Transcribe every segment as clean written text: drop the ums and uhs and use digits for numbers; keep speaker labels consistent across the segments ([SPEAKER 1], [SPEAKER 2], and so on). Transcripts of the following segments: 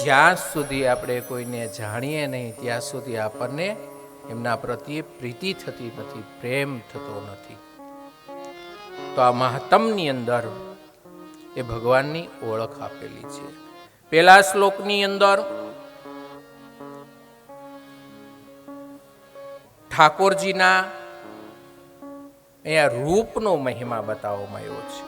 [SPEAKER 1] જ્યાં સુધી આપણે કોઈને જાણીએ નહીં ત્યાં સુધી આપણને એમના પ્રત્યે પ્રીતિ થતી નથી, પ્રેમ થતો નથી. તો આ મહાત્મની અંદર એ ભગવાનની ઓળખ આપેલી છે. પહેલા શ્લોકની અંદર ઠાકોરજીના અહીંયા રૂપનો મહિમા બતાવવામાં આવ્યો છે.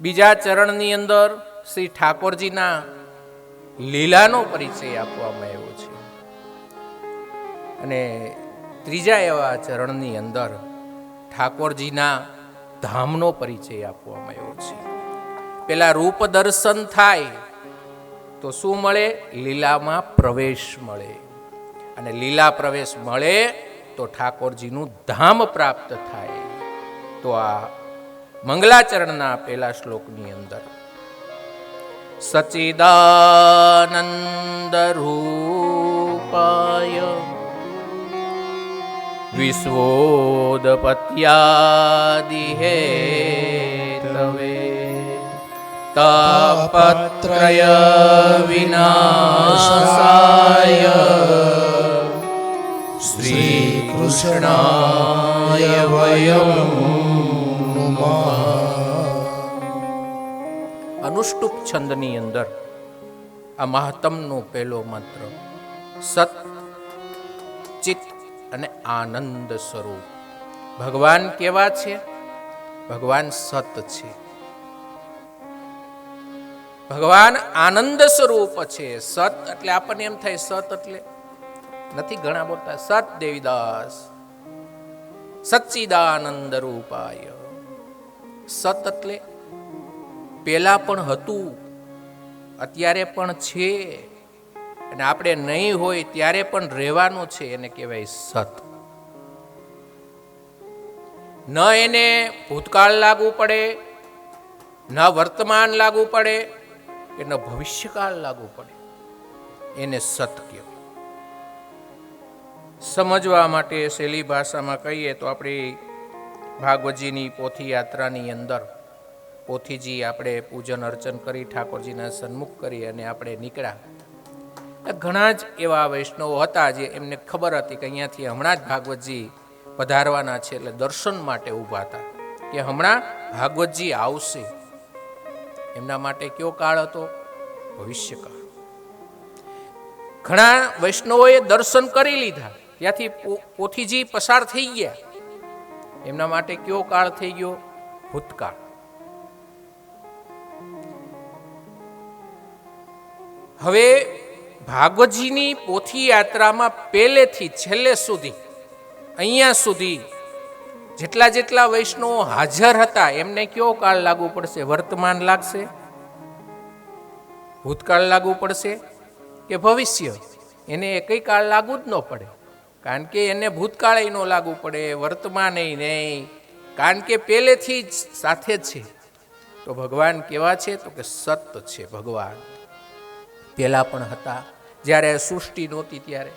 [SPEAKER 1] બીજા ચરણની અંદર શ્રી ઠાકોરજીના લીલાનો પરિચય આપવામાં આવ્યો છે. અને ત્રીજા એવા ચરણની અંદર ઠાકોરજીના ધામનો પરિચય આપવામાં આવ્યો છે. પેલા રૂપ દર્શન થાય તો શું મળે? લીલામાં પ્રવેશ મળે. અને લીલા પ્રવેશ મળે તો ઠાકોરજીનું ધામ પ્રાપ્ત થાય. તો આ મંગલાચરણના પહેલા શ્લોકની અંદર સચ્ચિદાનંદ રૂપાય વિશ્વોદપત્યાદિ હેતવે તાપત્રય વિનાશાય શ્રી કૃષ્ણાય વયમ અનુષ્ટુપ છંદની અંદર આ મહાત્મનો પહેલો મંત્ર સત, ચિત અને આનંદ સ્વરૂપ. ભગવાન કેવા છે? ભગવાન સત છે. ભગવાન આનંદ સ્વરૂપ છે. સત એટલે આપણને એમ થાય સત એટલે નથી ઘણા બોલતા સત દેવીદાસ સચ્ચિદાનંદ રૂપાય. સત એટલે પેલા પણ હતું, અત્યારે પણ છે, અને આપણે નહીં હોય ત્યારે પણ રહેવાનું છે. એને કહેવાય સત. ન એને ભૂતકાળ લાગુ પડે, ન વર્તમાન લાગુ પડે, કે ન ભવિષ્યકાળ લાગુ પડે. એને સત કહેવાય. સમજવા માટે સહેલી ભાષામાં કહીએ તો આપણી ભાગવતજીની પોથી યાત્રાની અંદર પોથીજી આપણે પૂજન અર્ચન કરી ઠાકોરજીના સન્મુખ કરી અને આપણે નીકળ્યા. ઘણા જ એવા વૈષ્ણવો હતા જે એમને ખબર હતી કે અહીંયાથી હમણાં જ ભાગવતજી પધારવાના છે, એટલે દર્શન માટે ઊભા હતા કે હમણાં ભાગવતજી આવશે. એમના માટે કયો કાળ હતો? ભવિષ્યકાળ. ઘણા વૈષ્ણવોએ દર્શન કરી લીધા, ત્યાંથી પોથીજી પસાર થઈ ગયા. એમના માટે કયો કાળ થઈ ગયો? ભૂતકાળ. હવે ભાગવતજીની પોથી યાત્રામાં પહેલેથી છેલ્લે સુધી અહીંયા સુધી જેટલા જેટલા વૈષ્ણવો હાજર હતા એમને કયો કાળ લાગુ પડશે? વર્તમાન લાગશે? ભૂતકાળ લાગુ પડશે કે ભવિષ્ય? એને એકઈ કાળ લાગુ જ ન પડે, કારણ કે એને ભૂતકાળે ન લાગુ પડે, વર્તમાને નહીં, કારણ કે પહેલેથી જ સાથે જ છે. તો ભગવાન કેવા છે? તો કે સત છે. ભગવાન પહેલા પણ હતા, જ્યારે સૃષ્ટિ નહોતી ત્યારે,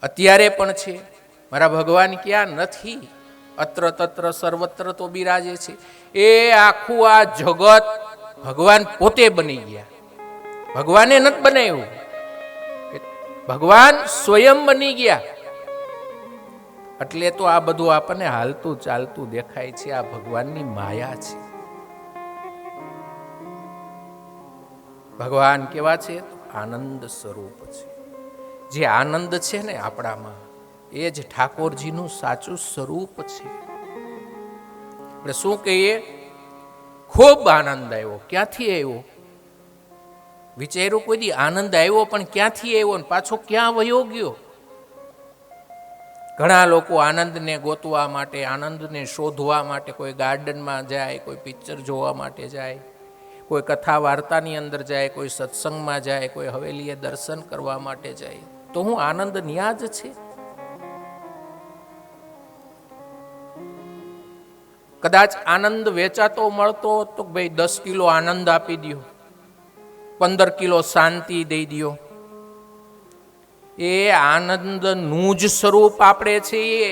[SPEAKER 1] અત્યારે પણ છે. મારા ભગવાન ક્યાં નથી? અત્ર તત્ર સર્વત્ર તો બિરાજે છે. એ આખું આ જગત ભગવાન પોતે બની ગયા. ભગવાને નથી બનાવ્યું, ભગવાન સ્વયં બની ગયા. એટલે તો આ બધું આપણને હાલતું ચાલતું દેખાય છે. આ ભગવાનની માયા છે. ભગવાન કેવા છે? આનંદ સ્વરૂપ છે. જે આનંદ છે ને આપણામાં, એ જ ઠાકોરજીનું સાચું સ્વરૂપ છે. આપણે શું કહીએ? ખૂબ આનંદ આવ્યો. ક્યાંથી આવ્યો? વિચાર્યું કોઈ દી? આનંદ આવ્યો પણ ક્યાંથી આવ્યો ને પાછો ક્યાં વયો ગયો? ઘણા લોકો આનંદને ગોતવા માટે, આનંદને શોધવા માટે કોઈ ગાર્ડનમાં જાય, કોઈ પિક્ચર જોવા માટે જાય, કોઈ કથા વાર્તાની અંદર જાય, કોઈ સત્સંગમાં જાય, કોઈ હવેલીએ દર્શન કરવા માટે જાય. તો હું આનંદ ન્યા જ છે. કદાચ આનંદ વેચાતો મળતો તો ભાઈ 10 કિલો આનંદ આપી દો, 15 કિલો શાંતિ દઈ દો. એ આનંદનું જ સ્વરૂપ આપણે છીએ.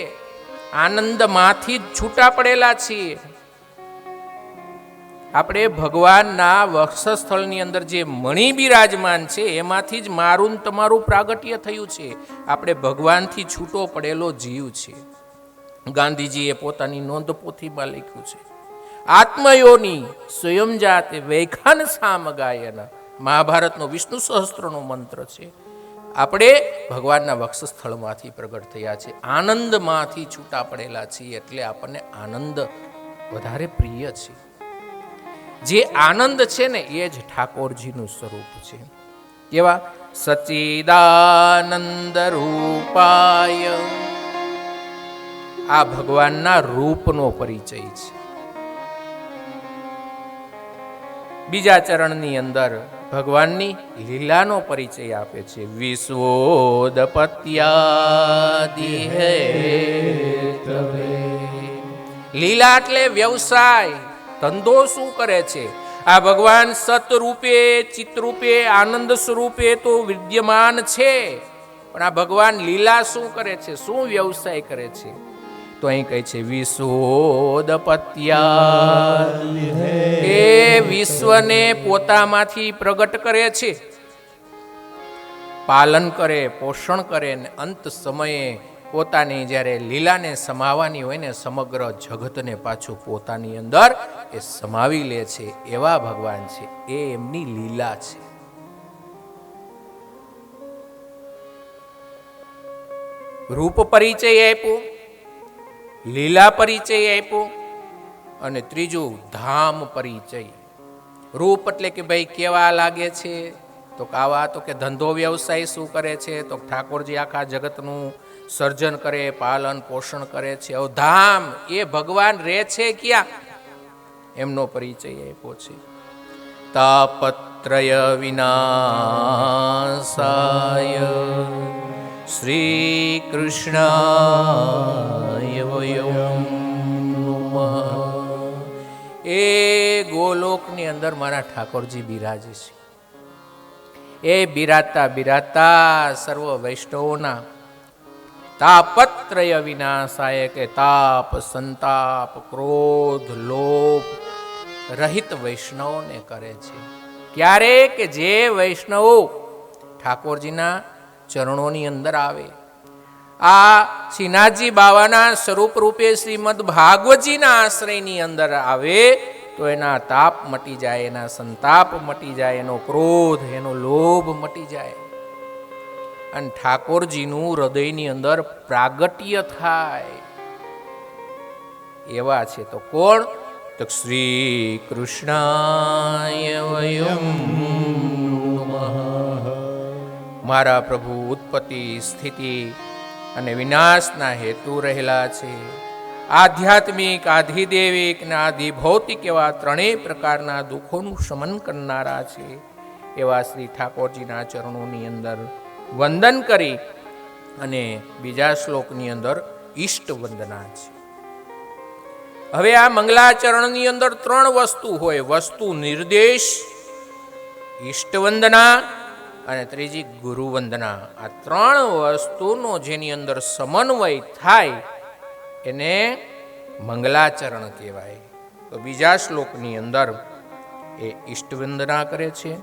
[SPEAKER 1] આનંદમાંથી જ છૂટા પડેલા છીએ. આપણે ભગવાનના વક્ષસ્થળની અંદર જે મણિ બિરાજમાન છે એમાંથી જ મારું ને તમારું પ્રાગટ્ય થયું છે. આપણે ભગવાનથી છૂટો પડેલો જીવ છે. ગાંધીજીએ પોતાની નોંધ પોથીમાં લખ્યું છે, આત્મયોની સ્વયં જાતે વૈખાન સામ ગાયન. મહાભારતનો વિષ્ણુ સહસ્ત્રનો મંત્ર છે. આપણે ભગવાનના વક્ષસ્થળમાંથી પ્રગટ થયા છે, આનંદમાંથી છૂટા પડેલા છીએ, એટલે આપણને આનંદ વધારે પ્રિય છે. જે આનંદ છે ને એ જ ઠાકોરજીનું સ્વરૂપ છે. કેવા? સચ્ચિદાનંદ રૂપાય. આ ભગવાનના રૂપનો પરિચય છે. બીજા ચરણની અંદર ભગવાનની લીલાનો પરિચય આપે છે. વિશ્વોદપત્યાદિ હે તવે. લીલા એટલે વ્યવસાય, ધંધો શું કરે છે? આ ભગવાન સતરૂપે ચિત્તરૂપે આનંદ સ્વરૂપે તો વિદ્યમાન છે, પણ આ ભગવાન લીલા શું કરે છે, શું વ્યવસાય કરે છે? તો અહીં કહે છે વિશ્વોદપત્યા. એ વિશ્વને પોતામાંથી પ્રગટ કરે છે, પાલન કરે, પોષણ કરે, ને અંત સમયે પોતાની જ્યારે લીલાને સમાવાની હોય ને સમગ્ર જગતને પાછું પોતાની અંદર એ સમાવી લે છે. એવા ભગવાન છે, એ એમની લીલા છે. રૂપ પરિચય આપ્યો, લીલા પરિચય આપ્યો, અને ત્રીજું ધામ પરિચય. રૂપ એટલે કે ભાઈ કેવા લાગે છે? તો આવા, તો કે ધંધો વ્યવસાય શું કરે છે? તો ઠાકોરજી આખા જગતનું સર્જન કરે, પાલન પોષણ કરે છે. ધામ, એ ભગવાન રહે છે ક્યાં? એમનો પરિચય આપ્યો છે. તાપત્રય વિનાશાય શ્રી કૃષ્ણાય વયમ નમઃ. એ ગોલોકની અંદર મારા ઠાકોરજી બિરાજે છે. એ બિરાજતા બિરાજતા સર્વ વૈષ્ણવોના તાપત્રય વિનાશાય, કે તાપ, સંતાપ, ક્રોધ, લોભ રહિત વૈષ્ણવોને કરે છે. ક્યારે? કે જે વૈષ્ણવો ઠાકોરજીના ચરણોની અંદર આવે. આ શ્રીનાથજી બાવાના સ્વરૂપ રૂપે શ્રીમદ ભાગવતજીના આશ્રયની અંદર આવે તો એના તાપ મટી જાય, એના સંતાપ મટી જાય, એનો ક્રોધ, એનો લોભ મટી જાય, અને ઠાકોરજીનું હૃદયની અંદર પ્રાગટ્ય થાય. એવા છે તો કોણ? તો શ્રી કૃષ્ણાય વયમ નમઃ. મારા પ્રભુ ઉત્પત્તિ, સ્થિતિ અને વિનાશના હેતુ રહેલા છે. આધ્યાત્મિક, આધિદેવિક અને આધિભૌતિક એવા ત્રણેય પ્રકારના દુઃખોનું શમન કરનારા છે. એવા શ્રી ઠાકોરજીના ચરણોની અંદર વંદન કરી અને બીજા શ્લોકની અંદર ઈષ્ટ વંદના છે. હવે આ મંગલાચરણની અંદર ત્રણ વસ્તુ હોય: વસ્તુ નિર્દેશ, ઈષ્ટ વંદના અને ત્રીજી ગુરુ વંદના. આ ત્રણ વસ્તુનો જેની અંદર સમન્વય થાય એને મંગલાચરણ કહેવાય. તો બીજા શ્લોકની અંદર એ ઈષ્ટ વંદના કરે છે.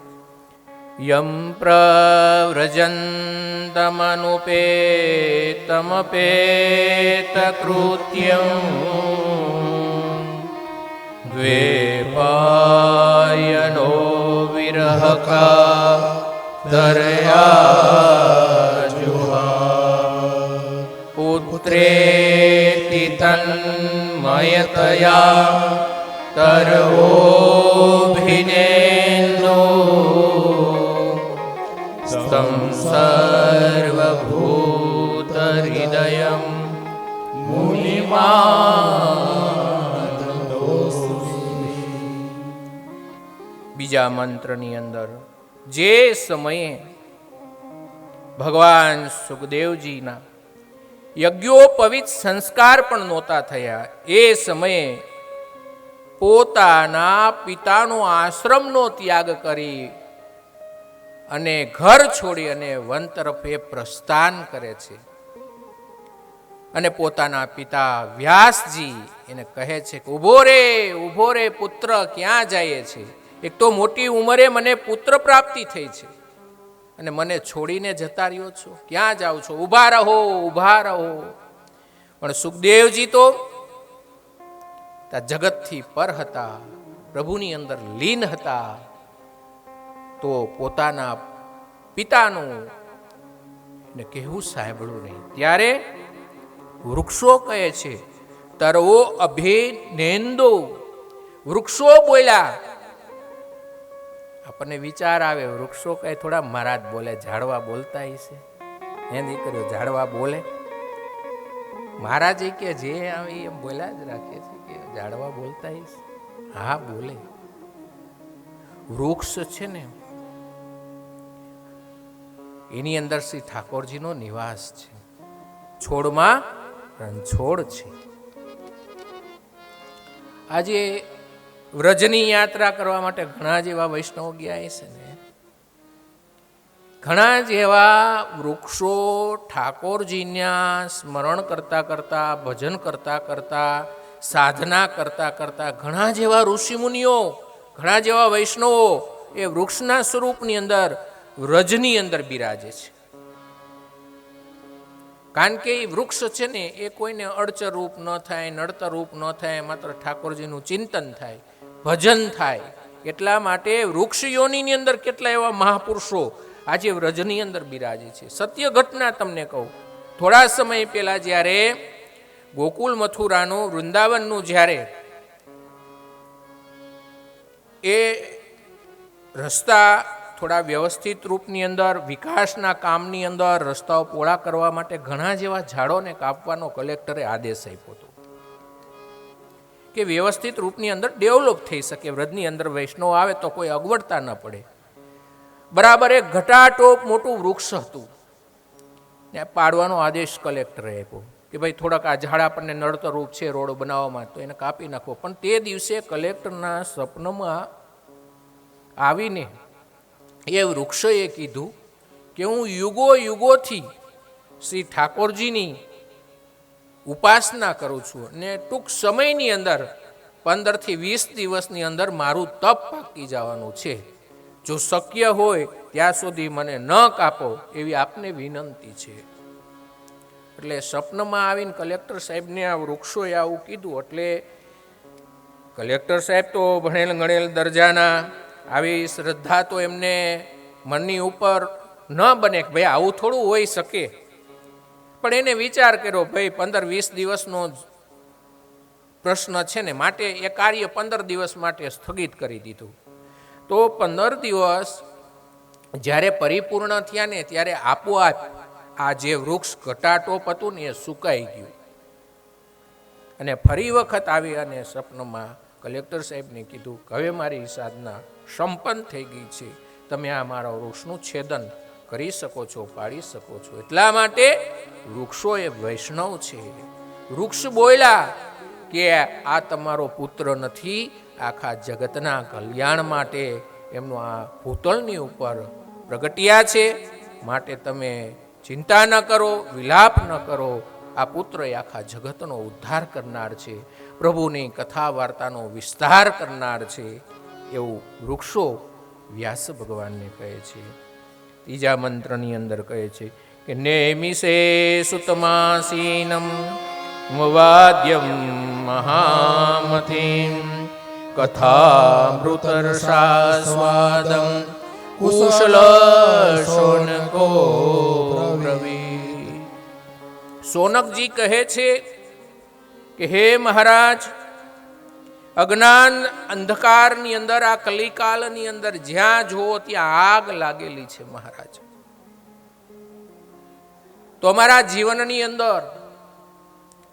[SPEAKER 1] યમ પ્રવ્રજन्तमनुपेतमपेत કૃત્યં દ્વેપાયનો વિરહકા તરયા જુહા પુત્રેતિ તન્મયતયા તરવોభిનેન્દો સ્તં સર્વભૂત હૃદયં મુનિમાતોસ્મિ. બીજા મંત્રની અંદર જે સમયે ભગવાન સુખદેવજીના યજ્ઞોપવિત સંસ્કાર પણ નહોતા થયા, એ સમયે પોતાના પિતાનો આશ્રમનો ત્યાગ કરી અને ઘર છોડી અને વન તરફ એ પ્રસ્થાન કરે છે. અને પોતાના પિતા વ્યાસજી એને કહે છે કે ઊભો રે પુત્ર, ક્યાં જાય છે? એક તો મોટી ઉંમરે મને પુત્ર પ્રાપ્તિ થઈ છે અને મને છોડીને જતા રહ્યો છો, ક્યાં જાઓ છો? ઊભા રહો. પણ સુખદેવજી તો જગતથી પર હતા, પ્રભુની અંદર લીન હતા, તો પોતાના પિતાનું ને કહેવું સાંભળ્યું નહીં. ત્યારે વૃક્ષો કહે છે, તરવો અભિનેન્દો, વૃક્ષો બોલ્યા. આપણને વિચાર આવે, વૃક્ષો કઈ થોડા મહારાજ બોલે, ઝાડવા બોલતા હશે? હે દીકરીઓ, ઝાડવા બોલે? મહારાજ કે જે આવે એમ બોલ્યા જ રાખે છે, કે ઝાડવા બોલતા હશે? હા બોલે. વૃક્ષ છે ને, એની અંદર શ્રી ઠાકોરજીનો નિવાસ છે. છોડમાં રણછોડ છે. આજે વ્રજની યાત્રા કરવા માટે ઘણા જેવા વૈષ્ણવ ગયા છે ને, ઘણા જેવા વૃક્ષો ઠાકોરજીના સ્મરણ કરતા કરતા, ભજન કરતા કરતા, સાધના કરતા કરતા, ઘણા જેવા ઋષિમુનિઓ, ઘણા જેવા વૈષ્ણવો એ વૃક્ષના સ્વરૂપની અંદર, વ્રજની અંદર બિરાજે છે. કારણ કે એ વૃક્ષ છે ને, એ કોઈને અડચર રૂપ ન થાય, નડતર રૂપ ન થાય, માત્ર ઠાકોરજીનું ચિંતન થાય, ભજન થાય. એટલા માટે વૃક્ષ યોનિની અંદર કેટલા એવા મહાપુરુષો આજે વ્રજની અંદર બિરાજે છે. સત્ય ઘટના તમને કહું, થોડા સમય પહેલા જ્યારે ગોકુલ મથુરાનું, વૃંદાવનનું જ્યારે એ રસ્તા થોડા વ્યવસ્થિત રૂપની અંદર, વિકાસના કામની અંદર રસ્તાઓ પહોળા કરવા માટે ઘણા જેવા ઝાડોને કાપવાનો કલેક્ટરે આદેશ આપ્યો હતો, કે વ્યવસ્થિત રૂપની અંદર ડેવલપ થઈ શકે, વ્રજની અંદર વૈષ્ણવ આવે તો કોઈ અગવડતા ન પડે. બરાબર એક ઘટાટોપ મોટું વૃક્ષ હતું ને પાડવાનો આદેશ કલેક્ટરે આપ્યો કે ભાઈ થોડાક આ ઝાડ આપણને નડતર રૂપ છે રોડ બનાવવામાં, તો એને કાપી નાખવો. પણ તે દિવસે કલેક્ટરના સપનમાં આવીને એ વૃક્ષએ કીધું કે હું યુગોથી શ્રી ઠાકોરજીની ઉપાસના કરું છું અને ટૂંક સમયની અંદર 15 થી 20 દિવસની અંદર મારું તપ પાકી જવાનું છે. જો શક્ય હોય ત્યાં સુધી મને ન કાપો એવી આપને વિનંતી છે. એટલે સપનમાં આવીને કલેક્ટર સાહેબને આ વૃક્ષોએ આવું કીધું. એટલે કલેક્ટર સાહેબ તો ભણેલ ગણેલ દરજાના, આવી શ્રદ્ધા તો એમને મનની ઉપર ન બને કે ભાઈ આવું થોડું હોઈ શકે. પણ એને વિચાર કર્યો, ભાઈ 15-20 દિવસનો પ્રશ્ન છે ને, માટે એ કાર્ય 15 દિવસ માટે સ્થગિત કરી દીધું. તો 15 દિવસ જ્યારે પરિપૂર્ણ થયા ને, ત્યારે આપોઆપ આ જે વૃક્ષ ઘટાટોપ હતું ને એ સુકાઈ ગયું. અને ફરી વખત આવી અને સપનમાં કલેક્ટર સાહેબને કીધું કે હવે મારી સાધના સંપન્ન થઈ ગઈ છે, તમે આ મારા વૃક્ષનું છેદન કરી શકો છો, પાડી શકો છો. એટલા માટે વૃક્ષો એ વૈષ્ણવ છે. વૃક્ષ બોલ્યા કે આ તમારો પુત્ર નથી, આખા જગતના કલ્યાણ માટે એમનું આ ભૂતળની ઉપર પ્રગટ્યા છે, માટે તમે ચિંતા ન કરો, વિલાપ ન કરો. આ પુત્ર એ આખા જગતનો ઉદ્ધાર કરનાર છે, પ્રભુની કથા વાર્તાનો વિસ્તાર કરનાર છે, એવું વૃક્ષો વ્યાસ ભગવાનને કહે છે. ત્રીજા મંત્રની અંદર કહે છે કે નેમિષે સુતમાસીનમ વાદ્યમ મહામતિમ કથામૃતરસાસ્વાદમ કુશલ શોનકો બ્રવીત. સોનકજી કહે છે કે હે મહારાજ, અજ્ઞાન અંધકારની અંદર, આ કલિકાલની અંદર જ્યાં જુઓ ત્યાં આગ લાગેલી છે મહારાજ. તો અમારા જીવનની અંદર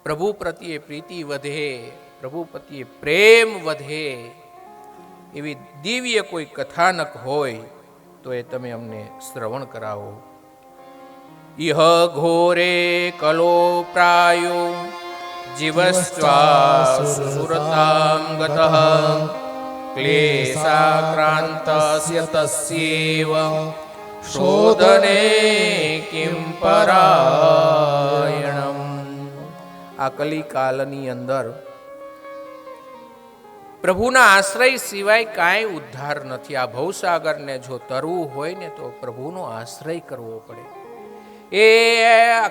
[SPEAKER 1] પ્રભુ પ્રત્યે પ્રીતિ વધે, પ્રભુ પ્રત્યે પ્રેમ વધે એવી દિવ્ય કોઈ કથાનક હોય તો એ તમે અમને શ્રવણ કરાવો. ઇહ ઘોરે કલો પ્રાયો જીવસ્વા સુરતામ ગતઃ ક્લેશાક્રાંતસ્ય તસ્યૈવ શોધને કિમ પરાયણમ. આ કલિકાલની અંદર પ્રભુના આશ્રય સિવાય કાંઈ ઉદ્ધાર નથી. આ ભવસાગરને જો તરવું હોય ને તો પ્રભુનો આશ્રય કરવો પડે. એ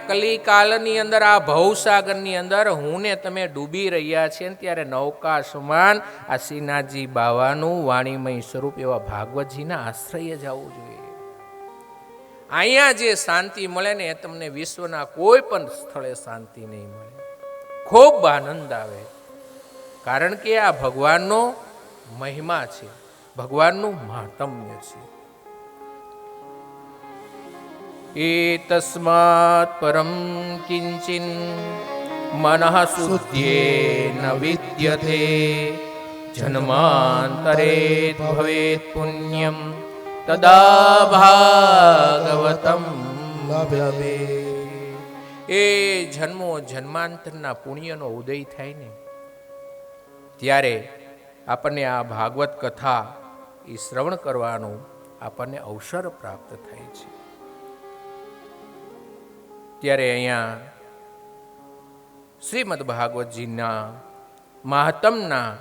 [SPEAKER 1] કલિકાલની અંદર, આ ભવસાગરની અંદર હું ને તમે ડૂબી રહ્યા છીએ ને ત્યારે નૌકા સમાન આ શ્રીનાથજી બાવાનું વાણીમય સ્વરૂપ એવા ભાગવતજીના આશ્રય જવું જોઈએ. અહીંયા જે શાંતિ મળે ને એ તમને વિશ્વના કોઈ પણ સ્થળે શાંતિ નહીં મળે. ખૂબ આનંદ આવે, કારણ કે આ ભગવાનનો મહિમા છે, ભગવાનનું મહાત્મ્ય છે. એતસ્માત પરમ કિંચિન મનઃ શુદ્ધ્યેન વિદ્યતે જન્માંતરે ભવેત પુણ્યમ તદા ભાગવતમ લભ્યતે. એ જન્મો જન્માંતરના પુણ્યનો ઉદય થાય ને ત્યારે આપણને આ ભાગવત કથા એ શ્રવણ કરવાનો આપણને અવસર પ્રાપ્ત થાય છે. ત્યારે અહીંયા શ્રીમદ ભાગવતજીના મહાત્મના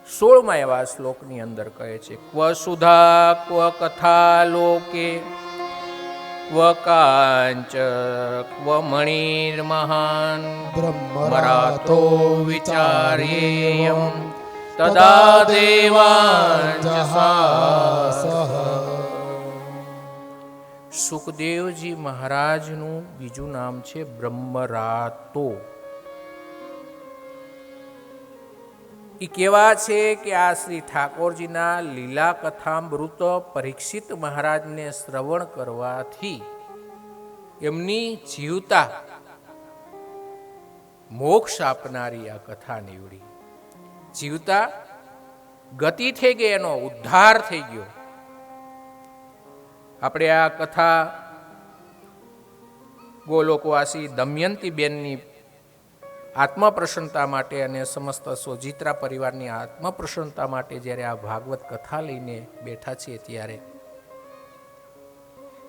[SPEAKER 1] 16મા એવા શ્લોકની અંદર કહે છે, ક્વ સુધા ક્વ કથા લોકે ક્વ કાંચ ક્વ મણિર્મહાન બ્રહ્મરાતો વિચાર્યેયમ તદા દેવાંજસાસહ. સુખદેવજી મહારાજનું બીજું નામ છે બ્રહ્મરાતો. એ કેવા છે કે આ શ્રી ઠાકોરજીના લીલા કથામૃત પરીક્ષિત મહારાજને શ્રવણ કરવાથી એમની જીવતા મોક્ષ આપનારી આ કથા નીવડી. જીવતા ગતિ થઈ ગઈ, એનો ઉદ્ધાર થઈ ગયો. આપણે આ કથા ગોલોકવાસી દમયંતી બેનની આત્મપ્રસન્નતા માટે અને સમસ્ત સોજિત્રા પરિવારની આત્મપ્રસન્નતા માટે જ્યારે આ ભાગવત કથા લઈને બેઠા છીએ ત્યારે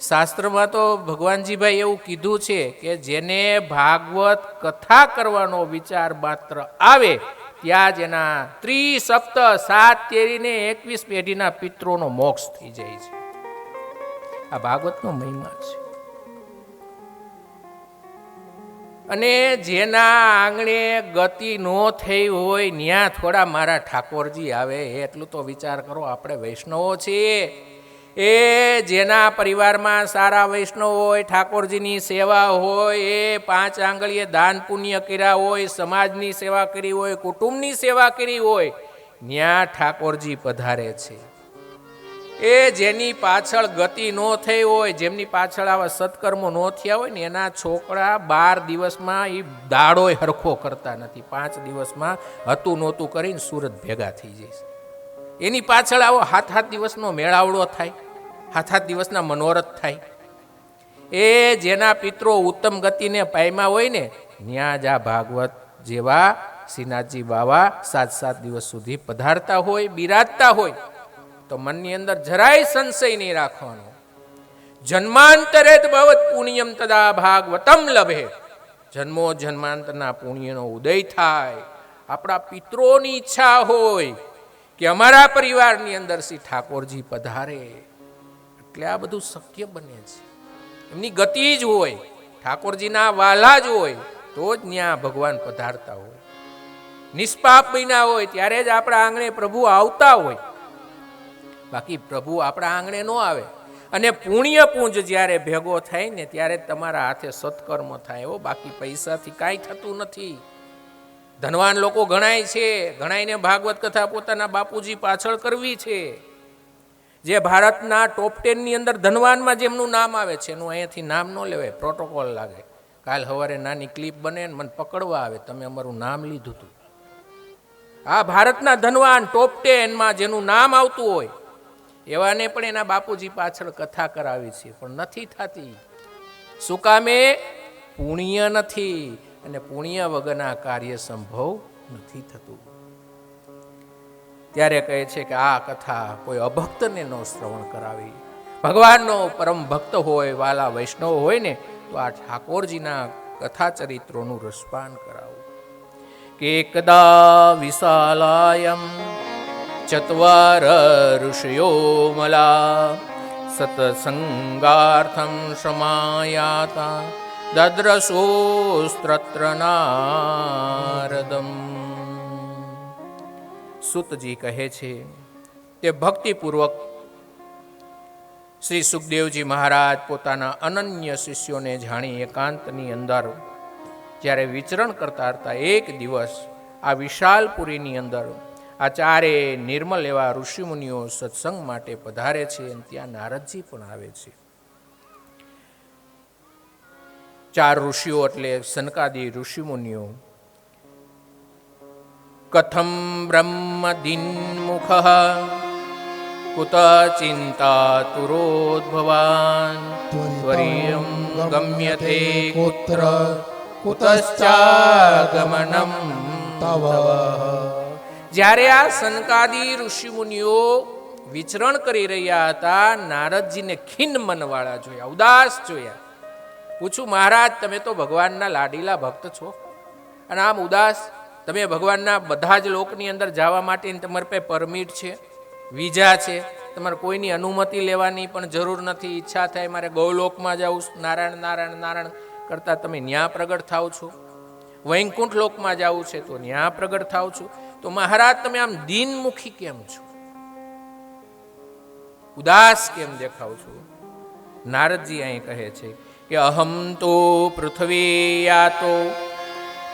[SPEAKER 1] શાસ્ત્રમાં તો ભગવાનજીભાઈ એવું કીધું છે કે જેને ભાગવત કથા કરવાનો વિચાર માત્ર આવે ત્યાં જ એના 30 સપ્ત 7 તેરીને 21 પેઢીના પિતૃનો મોક્ષ થઈ જાય છે. આ ભાગવતનો મહિમા છે. અને જેના આંગણે ગતિ ન થઈ હોય ત્યાં થોડા મારા ઠાકોરજી આવે, એટલું તો વિચાર કરો. આપણે વૈષ્ણવો છીએ, એ જેના પરિવારમાં સારા વૈષ્ણવ હોય, ઠાકોરજીની સેવા હોય, એ 5 આંગળીએ દાન પુણ્ય કર્યા હોય, સમાજની સેવા કરી હોય, કુટુંબની સેવા કરી હોય, ત્યાં ઠાકોરજી પધારે છે. એ જેની પાછળ ગતિ ન થઈ હોય, જેમની પાછળ આવા સત્કર્મો ન થયા હોય ને એના છોકરા 12 દિવસમાં એ દાડોય હરખો કરતા નથી. 5 દિવસમાં હતું નહોતું કરીને સુરત ભેગા થઈ જાય. એની પાછળ આવો 7 દિવસનો મેળાવડો થાય, 7 દિવસના મનોરથ થાય. એ જેના પિત્રો ઉત્તમ ગતિને પામ્યા હોય ને ત્યાં જ આ ભાગવત જેવા શ્રીનાથજી બાવા 7 દિવસ સુધી પધારતા હોય, બિરાજતા હોય. તો મનની અંદર જરાય સંશય નહીં રાખવાનો. જન્માંતરે ભવત પુણ્યમ તદા ભાગવતમ લભે. જન્મો જન્માંતરના પુણ્યનો ઉદય થાય. આપણા પિત્રોની ઈચ્છા હોય કે અમારા પરિવારની અંદર શ્રી ઠાકોરજી પધારે, એટલે આ બધું શક્ય બને છે. એમની ગતિ જ હોય, ઠાકોરજીના વાલા જ હોય તો જ ત્યાં ભગવાન પધારતા હોય. નિષ્પાપ બન્યા હોય ત્યારે જ આપણા આંગણે પ્રભુ આવતા હોય, બાકી પ્રભુ આપણા આંગણે ન આવે. અને પુણ્ય પુંજ જ્યારે ભેગો થાય ને ત્યારે તમારા હાથે સત્કર્મ થાય હો, બાકી પૈસાથી કાંઈ થતું નથી. ધનવાન લોકો ગણાય છે, ગણાઈને ભાગવત કથા પોતાના બાપુજી પાછળ કરવી છે. જે ભારતના ટોપ 10 ની અંદર ધનવાનમાં જેમનું નામ આવે છે એનું અહીંયાથી નામ ન લેવાય, પ્રોટોકોલ લાગે. કાલ સવારે નાની ક્લિપ બને ને મને પકડવા આવે, તમે અમારું નામ લીધું હતું. આ ભારતના ધનવાન ટોપ 10 માં જેનું નામ આવતું હોય એવાને પણ એના બાપુજી પાછળ કથા કરાવી છે, પણ નથી થતી. શું કામે? પુણ્ય નથી, અને પુણ્ય વગરના કાર્ય સંભવ નથી થતું. ત્યારે કહે છે કે આ કથા કોઈ અભક્તને ન શ્રવણ કરાવી. ભગવાનનો પરમ ભક્ત હોય, વાલા વૈષ્ણવ હોય ને તો આ ઠાકોરજીના કથા ચરિત્રોનું રસપાન કરાવું. કે એકદા વિશાલાયમ ચત્વાર ઋષયો મલા સતસંગાર્થમ શમાયાતા દદ્રશોસ્ત્રત્ર નારદમ. સૂતજી કહે છે તે ભક્તિપૂર્વક શ્રી સુખદેવજી મહારાજ પોતાના અનન્ય શિષ્યોને જાણી એકાંતની અંદર જ્યારે વિચરણ કરતા હતા, એક દિવસ આ વિશાલપુરીની અંદર આ ચારે નિર્મલ એવા ઋષિમુનિઓ સત્સંગ માટે પધારે છે અને ત્યાં નારદજી પણ આવે છે. ચાર ઋષિઓ એટલે સનકાદી ઋષિમુનિઓ. કથમ બ્રહ્મ દિન્મુખ કુત ચિંતાતુરોદ્ભવાન ત્વરિયં ગમ્યતે કુત્ર કુતશ્ચાગમનમ તવ. જ્યારે આ સનકાદી ઋષિમુનિઓ વિચરણ કરી રહ્યા હતા, નારદજીને ખિન્ન મનવાળા જોયા, ઉદાસ જોયા. પૂછું, મહારાજ તમે તો ભગવાનના લાડીલા ભક્ત છો અને આમ ઉદાસ? તમે ભગવાનના બધા જ લોકની અંદર જવા માટે તમારી પાસે પરમિટ છે, વિઝા છે, તમારે કોઈની અનુમતિ લેવાની પણ જરૂર નથી. ઈચ્છા થાય મારે ગૌલોકમાં જવું, નારાયણ નારાયણ નારાયણ કરતા તમે ન્યા પ્રગટ થાવ છો. વૈકુંઠ લોકમાં જવું છે તો ન્યા પ્રગટ થાવ છો. તો મહારાજ તમે આમ દીનમુખી કેમ છો, ઉદાસ કેમ દેખાવ છો? નારદજી અહીં કહે છે કે અહમ તો પૃથ્વી યાતો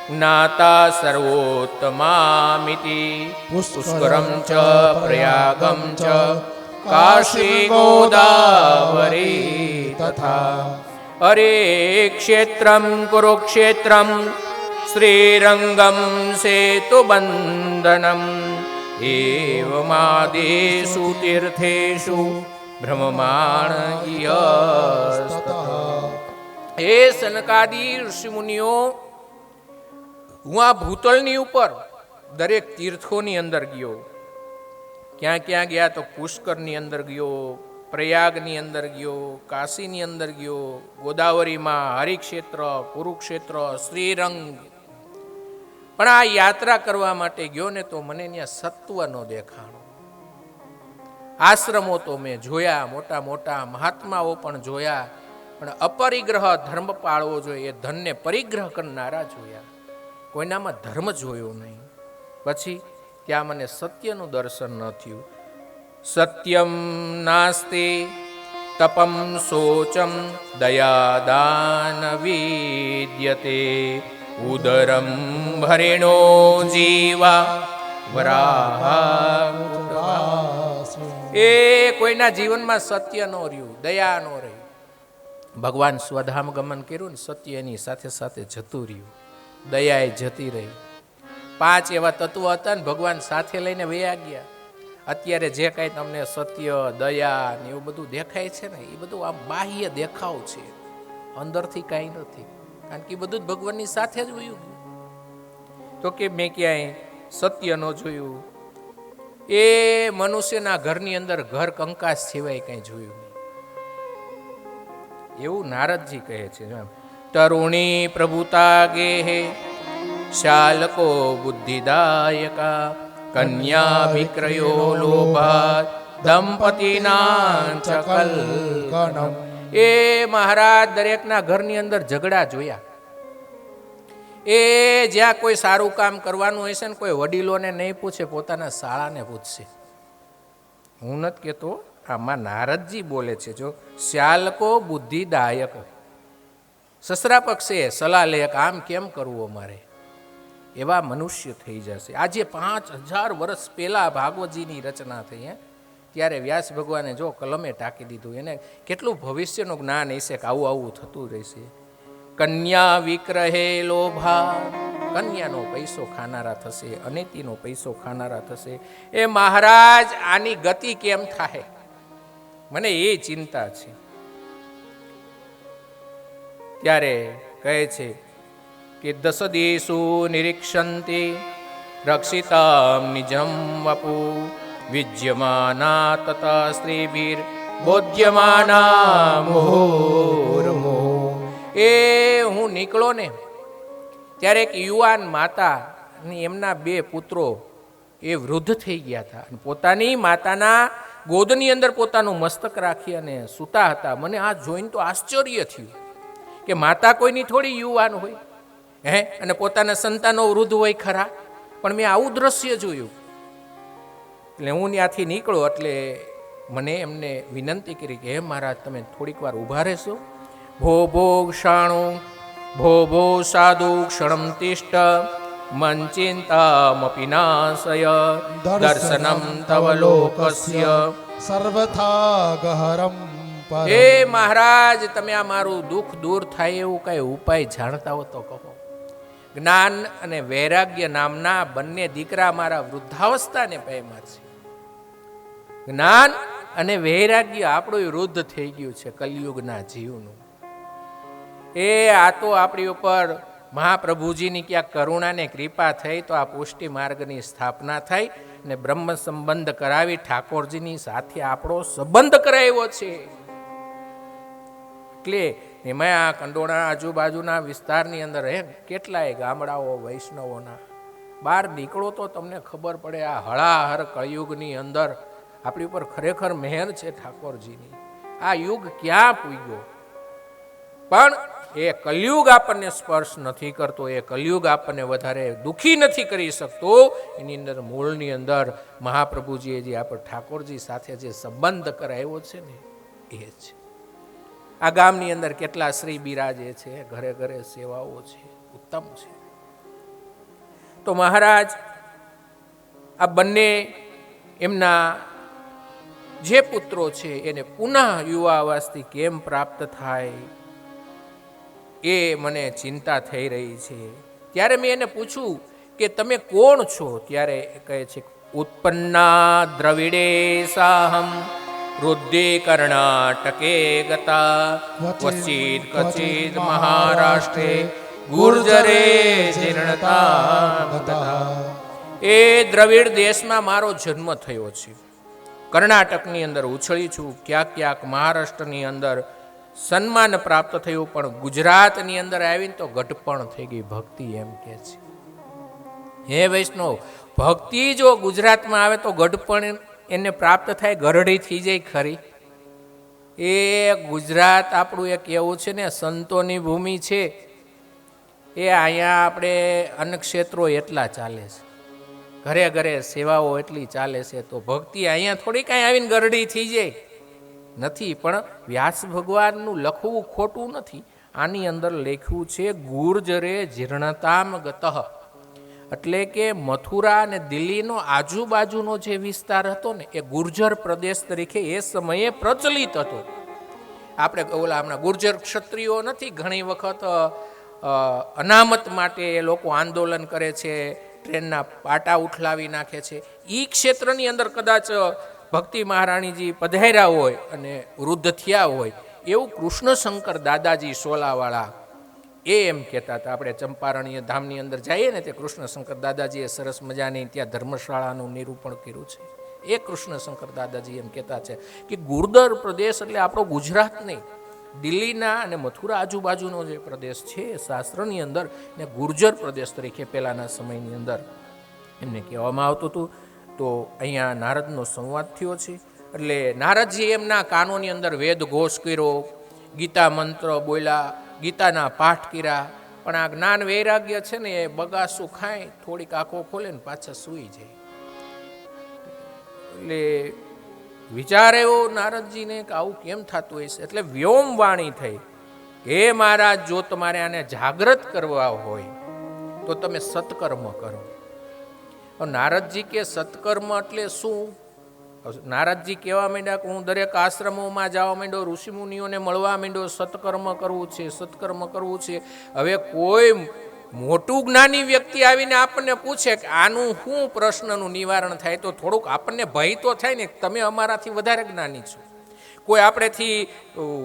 [SPEAKER 1] જ્ઞાતા સર્વોત્તમામિતિ પુષ્કરમ ચ પ્રયાગમ ચ કાશી ગોદાવરી તથા અરે ક્ષેત્રમ કુરુક્ષેત્રમ શ્રીરંગમ સેતુબંધનમ એવમાદેષુ તીર્થેષુ ભ્રમમાણ યસ્તતઃ. હે સનકાદી ઋષિમુનિઓ, હું આ ભૂતળની ઉપર દરેક તીર્થોની અંદર ગયો. ક્યાં ક્યાં ગયા તો પુષ્કરની અંદર ગયો, પ્રયાગની અંદર ગયો, કાશીની અંદર ગયો, ગોદાવરીમાં, હરિક્ષેત્ર, કુરુક્ષેત્ર, શ્રીરંગ. પણ આ યાત્રા કરવા માટે ગયો ને તો મને ત્યાં સત્વ નો દેખાણો. આશ્રમો તો મેં જોયા, મોટા મોટા મહાત્માઓ પણ જોયા, પણ અપરિગ્રહ ધર્મ પાળવો જોઈએ, એ ધનને પરિગ્રહ કરનારા જોયા, કોઈનામાં ધર્મ જોયો નહીં. પછી ત્યાં મને સત્યનું દર્શન ન થયું. સત્યમ નાસ્તિ તપમ શોચમ દયાદાન વિદ્યતે ઉદરમ ભરેણો જીવા વરાહ. એ કોઈના જીવનમાં સત્ય નો રહ્યું, દયા નો રહી. ભગવાન સ્વધામ ગમન કર્યું ને, સત્ય એની સાથે સાથે જતું રહ્યું, દયા એ જતી રહી. 5 એવા તત્વો હતા ને ભગવાન સાથે લઈને વયા ગયા. અત્યારે જે કાંઈ તમને સત્ય, દયા ને એવું બધું દેખાય છે ને, એ બધું આમ બાહ્ય દેખાવ છે, અંદરથી કાંઈ નથી. કારણ કે એ બધું જ ભગવાનની સાથે જ વયું ગયું. તો કે મેં ક્યાંય સત્ય ન જોયું, એ મનુષ્યના ઘરની અંદર ઘર કંકાસ સિવાય કંઈ જોયું નહીં. એવું નારદજી કહે છે. તરુણી પ્રભુતા ગેહે શાલકો બુદ્ધિદાયકા કન્યા વિક્રયો લોભાત દંપતીના ચકલકણમ. એ મહારાજ દરેકના ઘરની અંદર ઝઘડા જોયા. એ જ્યાં કોઈ સારું કામ કરવાનું હશે ને, કોઈ વડીલોને નહીં પૂછે, પોતાના શાળાને પૂછશે. હું નથી કહેતો, આમાં નારદજી બોલે છે. જો શ્યાલકો બુદ્ધિદાયક, સસરા પક્ષે સલાહ લે કે આમ કેમ કરવું અમારે, એવા મનુષ્ય થઈ જશે. આજે 5000 વર્ષ પહેલા ભાગવતજીની રચના થઈ, ત્યારે વ્યાસ ભગવાને જો કલમે ટાંકી દીધું. એને કેટલું ભવિષ્યનું જ્ઞાન હશે કે આવું આવું થતું રહેશે. કન્યા વિક્રહે લોભા, કન્યાનો પૈસો ખાનારા થશે, અનિતિનો પૈસો ખાનારા થશે. એ મહારાજ આની ગતિ કેમ થાય, મને એ ચિંતા છે. ત્યારે કહે છે કે 10 દેશો નિરીક્ષંતે રક્ષિતા નિજમ વપુ વિજ્યમાના તથા સ્ત્રીભીર બોધ્યમાના મુહુર્મુહુ. એ હું નીકળો ને ત્યારે એક યુવાન માતા અને એમના 2 પુત્રો એ વૃદ્ધ થઈ ગયા હતા અને પોતાની માતાના ગોદની અંદર પોતાનું મસ્તક રાખી અને સૂતા હતા. મને આ જોઈને તો આશ્ચર્ય થયું કે માતા કોઈની થોડી યુવાન હોય અને પોતાના સંતાનો વૃદ્ધ હોય ખરા, પણ મેં આવું દ્રશ્ય જોયું. એટલે હું ત્યાંથી નીકળ્યો એટલે મને એમને વિનંતી કરી કે હે મહારાજ, તમે થોડીક વાર ઊભા રહેશો. ભો ભો ક્ષાણુ ભો ભો સાધુ ક્ષણમ તિષ્ઠ મંચિંતામપી નાશય દર્શનમ તવ લોકસ્ય
[SPEAKER 2] સર્વથા ગહરમ.
[SPEAKER 1] હે મહારાજ, તમે આ મારું દુઃખ દૂર થાય એવું કઈ ઉપાય જાણતા હો તો કહો. જ્ઞાન અને વૈરાગ્ય નામના બંને દીકરા મારા વૃદ્ધાવસ્થાને પામ્યા છે. જ્ઞાન અને વૈરાગ્ય આપણું વૃદ્ધ થઈ ગયું છે કલિયુગના જીવનું. આ તો આપણી ઉપર મહાપ્રભુજીની ક્યાંક કરુણાને કૃપા થઈ તો આ પુષ્ટિ માર્ગની સ્થાપના થઈ અને બ્રહ્મ સંબંધ કરાવી ઠાકોરજીની સાથે આપણો સંબંધ કરાવ્યો છે. એટલે એમાં આ કંડોળા આજુબાજુના વિસ્તારની અંદર કેટલાય ગામડાઓ વૈષ્ણવોના. બહાર નીકળો તો તમને ખબર પડે આ હળાહર કળિયુગની અંદર આપણી ઉપર ખરેખર મહેર છે ઠાકોરજીની. આ યુગ ક્યાં પૂગ્યો, પણ એ કલયુગ આપણને સ્પર્શ નથી કરતો, એ કલયુગ આપણને વધારે દુઃખી નથી કરી શકતો. એની અંદર મૂળની અંદર મહાપ્રભુજીએ જે આપણે ઠાકોરજી સાથે જે સંબંધ કરાવ્યો છે ને એ છે. આ ગામની અંદર કેટલા શ્રી બિરાજે છે, ઘરે ઘરે સેવાઓ છે, ઉત્તમ છે. તો મહારાજ આ બંને એમના જે પુત્રો છે એને પુનઃ યુવાવસ્થા કેમ પ્રાપ્ત થાય એ મને ચિંતા થઈ રહી છે. ત્યારે મેં એને પૂછ્યું કે તમે કોણ છો? ત્યારે કહે છે ઉત્પન્ના દ્રવિડે સાહમ વૃદ્ધિ કર્ણાટકે ગતા ક્વચિદ કચિદ મહારાષ્ટ્રે ગુર્જરે જીર્ણતા ગતા. એ દ્રવિડ દેશમાં મારો જન્મ થયો છે. કર્ણાટકની અંદર ઉછળી છું, ક્યાંક ક્યાંક મહારાષ્ટ્રની અંદર સન્માન પ્રાપ્ત થયું, પણ ગુજરાતની અંદર આવીને તો ઘટપણ થઈ ગઈ ભક્તિ. એમ કે છે હે વૈષ્ણવ, ભક્તિ જો ગુજરાતમાં આવે તો ઘટપણ એને પ્રાપ્ત થાય, ગરડી થઈ જાય ખરી. એ ગુજરાત આપણું એક એવું છે ને સંતોની ભૂમિ છે. એ અહીંયા આપણે અન્નક્ષેત્રો એટલા ચાલે છે, ઘરે ઘરે સેવાઓ એટલી ચાલે છે, તો ભક્તિ અહીંયા થોડી કાંઈ આવીને ગરડી થઈ જાય નથી. પણ વ્યાસ ભગવાનનું લખવું ખોટું નથી. આની અંદર લખ્યું છે ગુર્જરે જીર્ણતામ ગતઃ, એટલે કે મથુરા અને દિલ્હીનો આજુબાજુનો જે વિસ્તાર હતો ને એ ગુર્જર પ્રદેશ તરીકે એ સમયે પ્રચલિત હતો. આપણે ઓલા હમણાં ગુર્જર ક્ષત્રિયો નથી, ઘણી વખત અનામત માટે એ લોકો આંદોલન કરે છે, ટ્રેનના પાટા ઉઠલાવી નાખે છે. એ ક્ષેત્રની અંદર કદાચ ભક્તિ મહારાણીજી પધાર્યા હોય અને વૃદ્ધ થયા હોય એવું કૃષ્ણશંકર દાદાજી સોલાવાળા એ એમ કહેતા હતા. આપણે ચંપારણ્ય ધામની અંદર જઈએ ને તે કૃષ્ણશંકર દાદાજીએ સરસ મજાની ત્યાં ધર્મશાળાનું નિરૂપણ કર્યું છે. એ કૃષ્ણશંકર દાદાજી એમ કહેતા છે કે ગુર્જર પ્રદેશ એટલે આપણો ગુજરાત નહીં, દિલ્હીના અને મથુરા આજુબાજુનો જે પ્રદેશ છે એ શાસ્ત્રની અંદર ને ગુર્જર પ્રદેશ તરીકે પહેલાંના સમયની અંદર એમને કહેવામાં આવતું હતું. તો અહીંયા નારદનો સંવાદ થયો છે. એટલે નારદજી એમના કાનોની અંદર વેદ ઘોષ કર્યો, ગીતા મંત્ર બોલ્યા, ગીતાના પાઠ કર્યા. પણ આ જ્ઞાન વૈરાગ્ય છે ને એ બગાસું ખાય, થોડીક આંખો ખોલે ને પાછા સૂઈ જાય. એટલે વિચાર એવો નારદજીને કે આવું કેમ થતું હશે. એટલે વ્યોમ વાણી થઈ, હે મહારાજ, જો તમારે આને જાગૃત કરવા હોય તો તમે સત્કર્મ કરો. નારદજી કે સત્કર્મ એટલે શું? નારદજી કહેવા માંડ્યા કે હું દરેક આશ્રમોમાં જવા માંડ્યો, ઋષિમુનિઓને મળવા માંડ્યો, સત્કર્મ કરવું છે, સત્કર્મ કરવું છે. હવે કોઈ મોટું જ્ઞાની વ્યક્તિ આવીને આપણને પૂછે કે આનું શું પ્રશ્નનું નિવારણ થાય તો થોડુંક આપણને ભય તો થાય ને, તમે અમારાથી વધારે જ્ઞાની છો. કોઈ આપણેથી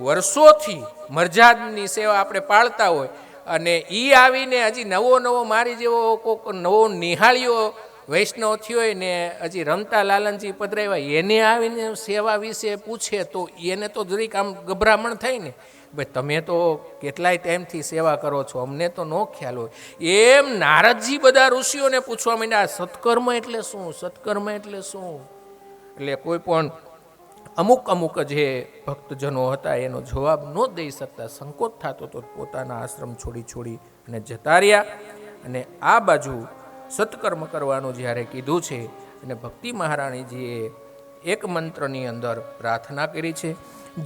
[SPEAKER 1] વર્ષોથી મરજાદની સેવા આપણે પાળતા હોય અને એ આવીને હજી નવો મારી જેવો કોઈક નવો નિહાળ્યો વૈષ્ણવ થયો હોય ને હજી રમતા લાલનજી પધરાવ્યા એને આવીને સેવા વિશે પૂછે તો એને તો જરીક આમ ગભરામણ થાય ને. ભાઈ તમે તો કેટલાય ટાઈમથી સેવા કરો છો, અમને તો ન ખ્યાલ હોય. એમ નારદજી બધા ઋષિઓને પૂછવા માંડ્યા, સત્કર્મ એટલે શું, સત્કર્મ એટલે શું? એટલે કોઈ પણ અમુક જે ભક્તજનો હતા એનો જવાબ ન દઈ શકતા, સંકોચ થતો તો પોતાના આશ્રમ છોડી અને જતા રહ્યા. અને આ બાજુ સત્કર્મ કરવાનું જ્યારે કીધું છે અને ભક્તિ મહારાણીજીએ એક મંત્રની અંદર પ્રાર્થના કરી છે,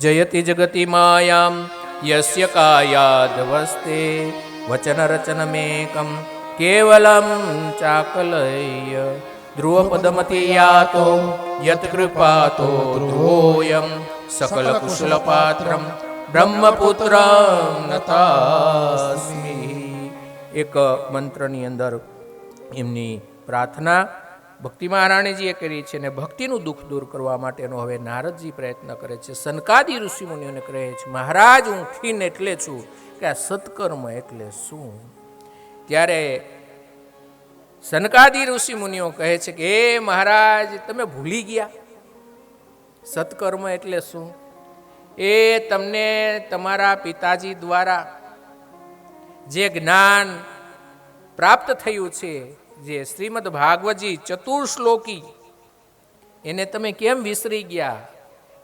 [SPEAKER 1] જયતિ જગતિ માયામ યસ્ય કાયાદ વસ્તે વચન રચનમેકમ કેવલમ ચાકલય ધ્રુવપદમતિ યાતો યત કૃપાતો ધ્રુવોયમ સકલ કુશલ પાત્રમ બ્રહ્મપુત્ર નતાસ્મિ. એક મંત્રની અંદર એમની પ્રાર્થના ભક્તિ મહારાણીજીએ કરી છે અને ભક્તિનું દુઃખ દૂર કરવા માટેનો હવે નારદજી પ્રયત્ન કરે છે. સનકાદી ઋષિમુનિઓને કહે છે, મહારાજ હું ખીન એટલે છું કે આ સત્કર્મ એટલે શું? ત્યારે સનકાદી ઋષિમુનિઓ કહે છે કે હે મહારાજ, તમે ભૂલી ગયા સત્કર્મ એટલે શું? એ તમને તમારા પિતાજી દ્વારા જે જ્ઞાન પ્રાપ્ત થયું છે, જે શ્રીમદ ભાગવતજી ચતુર્શ્લોકી, એને તમે કેમ વિસરી ગયા?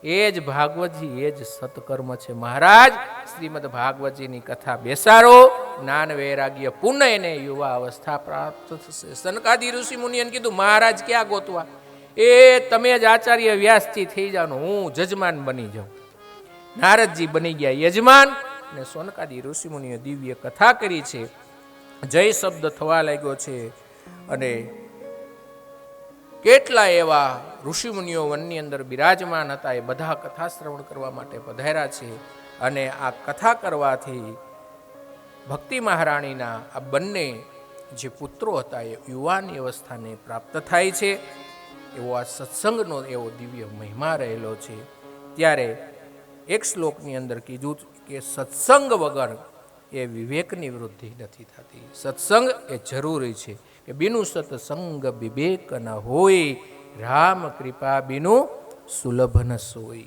[SPEAKER 1] એ જ ભાગવતજી, એ જ સત્કર્મ છે. મહારાજ, શ્રીમદ ભાગવતજીની કથા બેસાડો, જ્ઞાન વૈરાગ્ય પુનઃ એને યુવા અવસ્થા પ્રાપ્ત થશે. સનકાદી ઋષિ મુનિએ કીધું, મહારાજ ક્યાં ગોતવા? એ તમે જ આચાર્ય વ્યાસજી થઈ જાઓ, હું જજમાન બની જાઉં. નારદજી બની ગયા યજમાન અને સોનકાદી ઋષિ મુનિએ દિવ્ય કથા કરી છે. જય શબ્દ થવા લાગ્યો છે અને કેટલા એવા ઋષિમુનિઓ વનની અંદર બિરાજમાન હતા, એ બધા કથા શ્રવણ કરવા માટે પધાર્યા છે. અને આ કથા કરવાથી ભક્તિ મહારાણીના આ બંને જે પુત્રો હતા એ યુવાની અવસ્થાને પ્રાપ્ત થાય છે. એવો આ સત્સંગનો એવો દિવ્ય મહિમા રહેલો છે. ત્યારે એક શ્લોકની અંદર કીધું કે સત્સંગ વગર એ વિવેકની વૃદ્ધિ નથી થતી. સત્સંગ એ જરૂરી છે કે બિનું સત્સંગ વિવેક ન હોય, રામ કૃપા બિનું સુલભ ન સોય.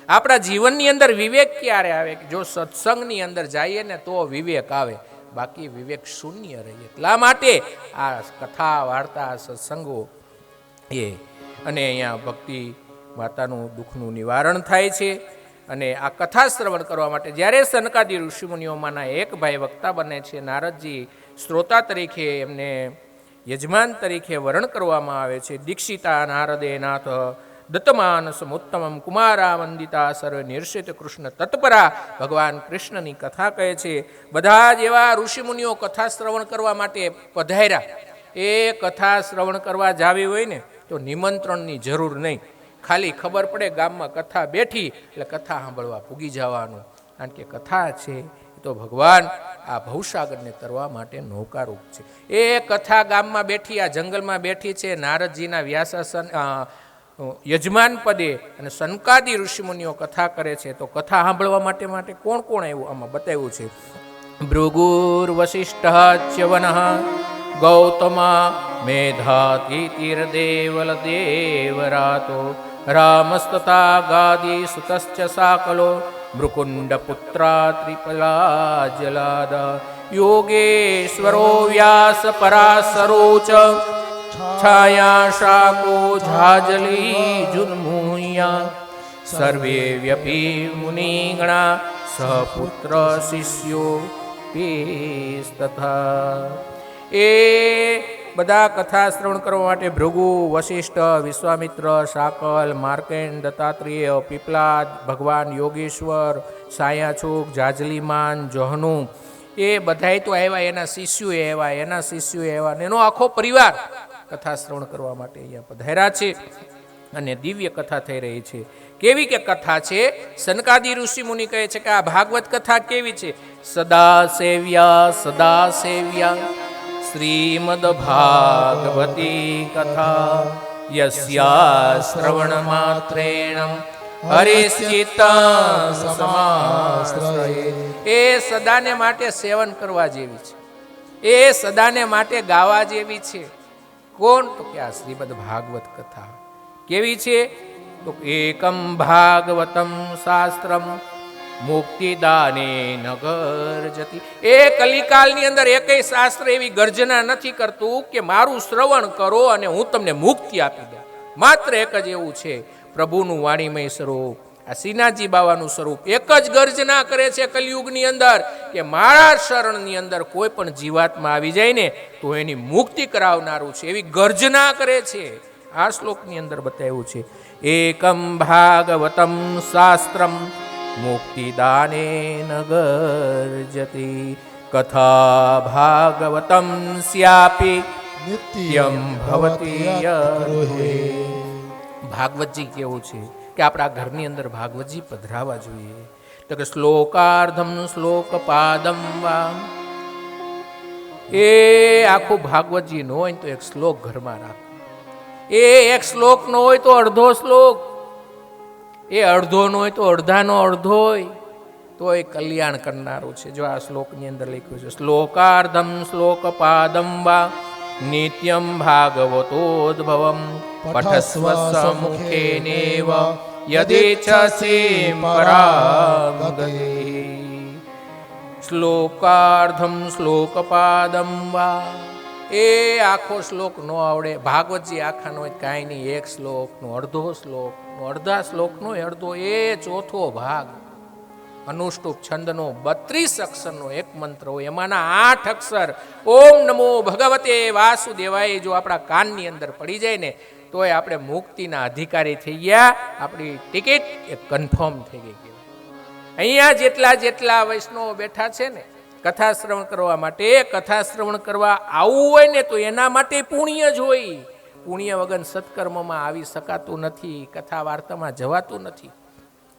[SPEAKER 1] આપણા જીવનની અંદર વિવેક ક્યારે આવે? જો સત્સંગની અંદર જઈએ ને તો વિવેક આવે, બાકી વિવેક શૂન્ય રહે. એટલા માટે આ કથા વાર્તા સત્સંગો એ અને અહીંયા ભક્તિ માતાનું દુઃખનું નિવારણ થાય છે. અને આ કથા શ્રવણ કરવા માટે જ્યારે સનકાદી ઋષિમુનિઓમાંના એક ભાઈ વક્તા બને છે, નારદજી શ્રોતા તરીકે એમને યજમાન તરીકે વરણ કરવામાં આવે છે. દીક્ષિતા નારદે નાથ દત્તમાનસ ઉત્તમમ કુમારા વંદિતા સર્વે નિર્ષિત કૃષ્ણ તત્પરા. ભગવાન કૃષ્ણની કથા કહે છે. બધા જ એવા ઋષિમુનિઓ કથા શ્રવણ કરવા માટે પધાર્યા. એ કથા શ્રવણ કરવા જાવી હોય ને તો નિમંત્રણની જરૂર નહીં, ખાલી ખબર પડે ગામમાં કથા બેઠી એટલે કથા સાંભળવા પૂગી જવાનું. કારણ કે કથા છે એ તો ભગવાન આ ભવસાગરને તરવા માટે નૌકારૂપ છે. એ કથા ગામમાં બેઠી, આ જંગલમાં બેઠી છે, નારદજીના વ્યાસાસન યજમાન પદે, અને સનકાદી ઋષિમુનિઓ કથા કરે છે. તો કથા સાંભળવા માટે કોણ કોણ આવ્યું આમાં બતાવ્યું છે. ભૃગુર વશિષ્ઠ ચ્યવનઃ ગૌતમા મેધાતિર્દેવલ દેવરાતો રામસ્તથા ગાદી સુતશ્ચ સાકલો મૃકુંડ પુત્રા ત્રિપલા જલાદા યોગેશ્વરો વ્યાસ પરાસરો ચ છાયા શાકો ઝાજલી જુન્મુયા સર્વે વ્યપી મુનિગણા સહપુત્ર શિષ્યો તથા. એ બધા કથા શ્રવણ કરવા માટે ભૃગુ, વશિષ્ઠ, વિશ્વામિત્ર, શાકલ, માર્કેન્ડ, દત્તાત્રેય, પીપલાદ, ભગવાન યોગેશ્વર, સાયાછુક, જાજલીમાન, જોહનુ, એ બધાય તો આવ્યા. એના શિષ્યો આવ્યા અને એનો આખો પરિવાર કથા શ્રવણ કરવા માટે અહીંયા પધાર્યા છે. અને દિવ્ય કથા થઈ રહી છે. કેવી કે કથા છે? સનકાદી ઋષિ મુનિ કહે છે કે આ ભાગવત કથા કેવી છે? સદા સેવ્યા શ્રીમદ ભાગવતી કથા યસ્યા શ્રવણ માત્રેણ હરિશ્ચિત્તા સમાશ્રયે. એ સદાને માટે સેવન કરવા જેવી છે, એ સદાને માટે ગાવા જેવી છે. કોણ? તો કે આ શ્રીમદ ભાગવત કથા કેવી છે? તો એકમ ભાગવતમ શાસ્ત્રમ મુક્તિદાને નગર જતી. એ કલિકાલની અંદર એકેય શાસ્ત્ર એવી ગર્જના નથી કરતું કે મારું શ્રવણ કરો અને હું તમને મુક્તિ આપી દઉં. માત્ર એક જ એવું છે, પ્રભુનું વાણીમય સ્વરૂપ, આ શ્રીનાથજી બાવાનું સ્વરૂપ એક જ ગર્જના કરે છે કલિયુગની અંદર કે મારા શરણની અંદર કોઈ પણ જીવાત્મા આવી જાય ને તો એની મુક્તિ કરાવનારું છે, એવી ગર્જના કરે છે. આ શ્લોકની અંદર બતાવ્યું છે, એકમ ભાગવતમ શાસ્ત્રમ મુક્તિદાને નગર્જતિ કથા ભાગવતમ સ્યાપી નિત્યમ ભવતી યર્હે. ભાગવતજી કેવું છે કે આપણા ઘરની અંદર ભાગવતજી પધરાવા જોઈએ. તો કે શ્લોકાર્ધમ શ્લોક પાદમ વા, એ આખું ભાગવતજી ન હોય તો એક શ્લોક ઘરમાં રાખો. એ એક શ્લોક નો હોય તો અડધો શ્લોક, એ અડધો નો હોય તો અડધાનો અડધો હોય તો એ કલ્યાણ કરનારું છે. જો આ શ્લોકની અંદર લખ્યું છે, શ્લોકાર્ધમ શ્લોક પાદમ વા નિત્યમ ભાગવતોદ્ભવમ પઠસ્વ મુખેનેવ યદેચ્છસી પરાગતે. શ્લોકાર્ધમ શ્લોકપાદમ વા, એ આખો શ્લોક ન આવડે, ભાગવતજી આખા નો કાંઈ નહીં, એક શ્લોકનો અડધો શ્લોકનો, અડધા શ્લોકનો અડધો, એ ચોથો ભાગ અનુષ્ટુપ છંદનો 32 અક્ષરનો એક મંત્ર હોય, એમાંના 8 અક્ષર ઓમ નમો ભગવતે વાસુદેવાય જો આપણા કાનની અંદર પડી જાય ને તો આપણે મુક્તિના અધિકારી થઈ ગયા, આપણી ટિકિટ એ કન્ફર્મ થઈ ગઈ. અહીંયા જેટલા જેટલા વૈષ્ણવો બેઠા છે ને કથા શ્રવણ કરવા માટે, કથા શ્રવણ કરવા આવવું હોય ને તો એના માટે પુણ્ય જ હોય. પુણ્ય વગર સત્કર્મમાં આવી શકાતું નથી, કથા વાર્તામાં જવાતું નથી.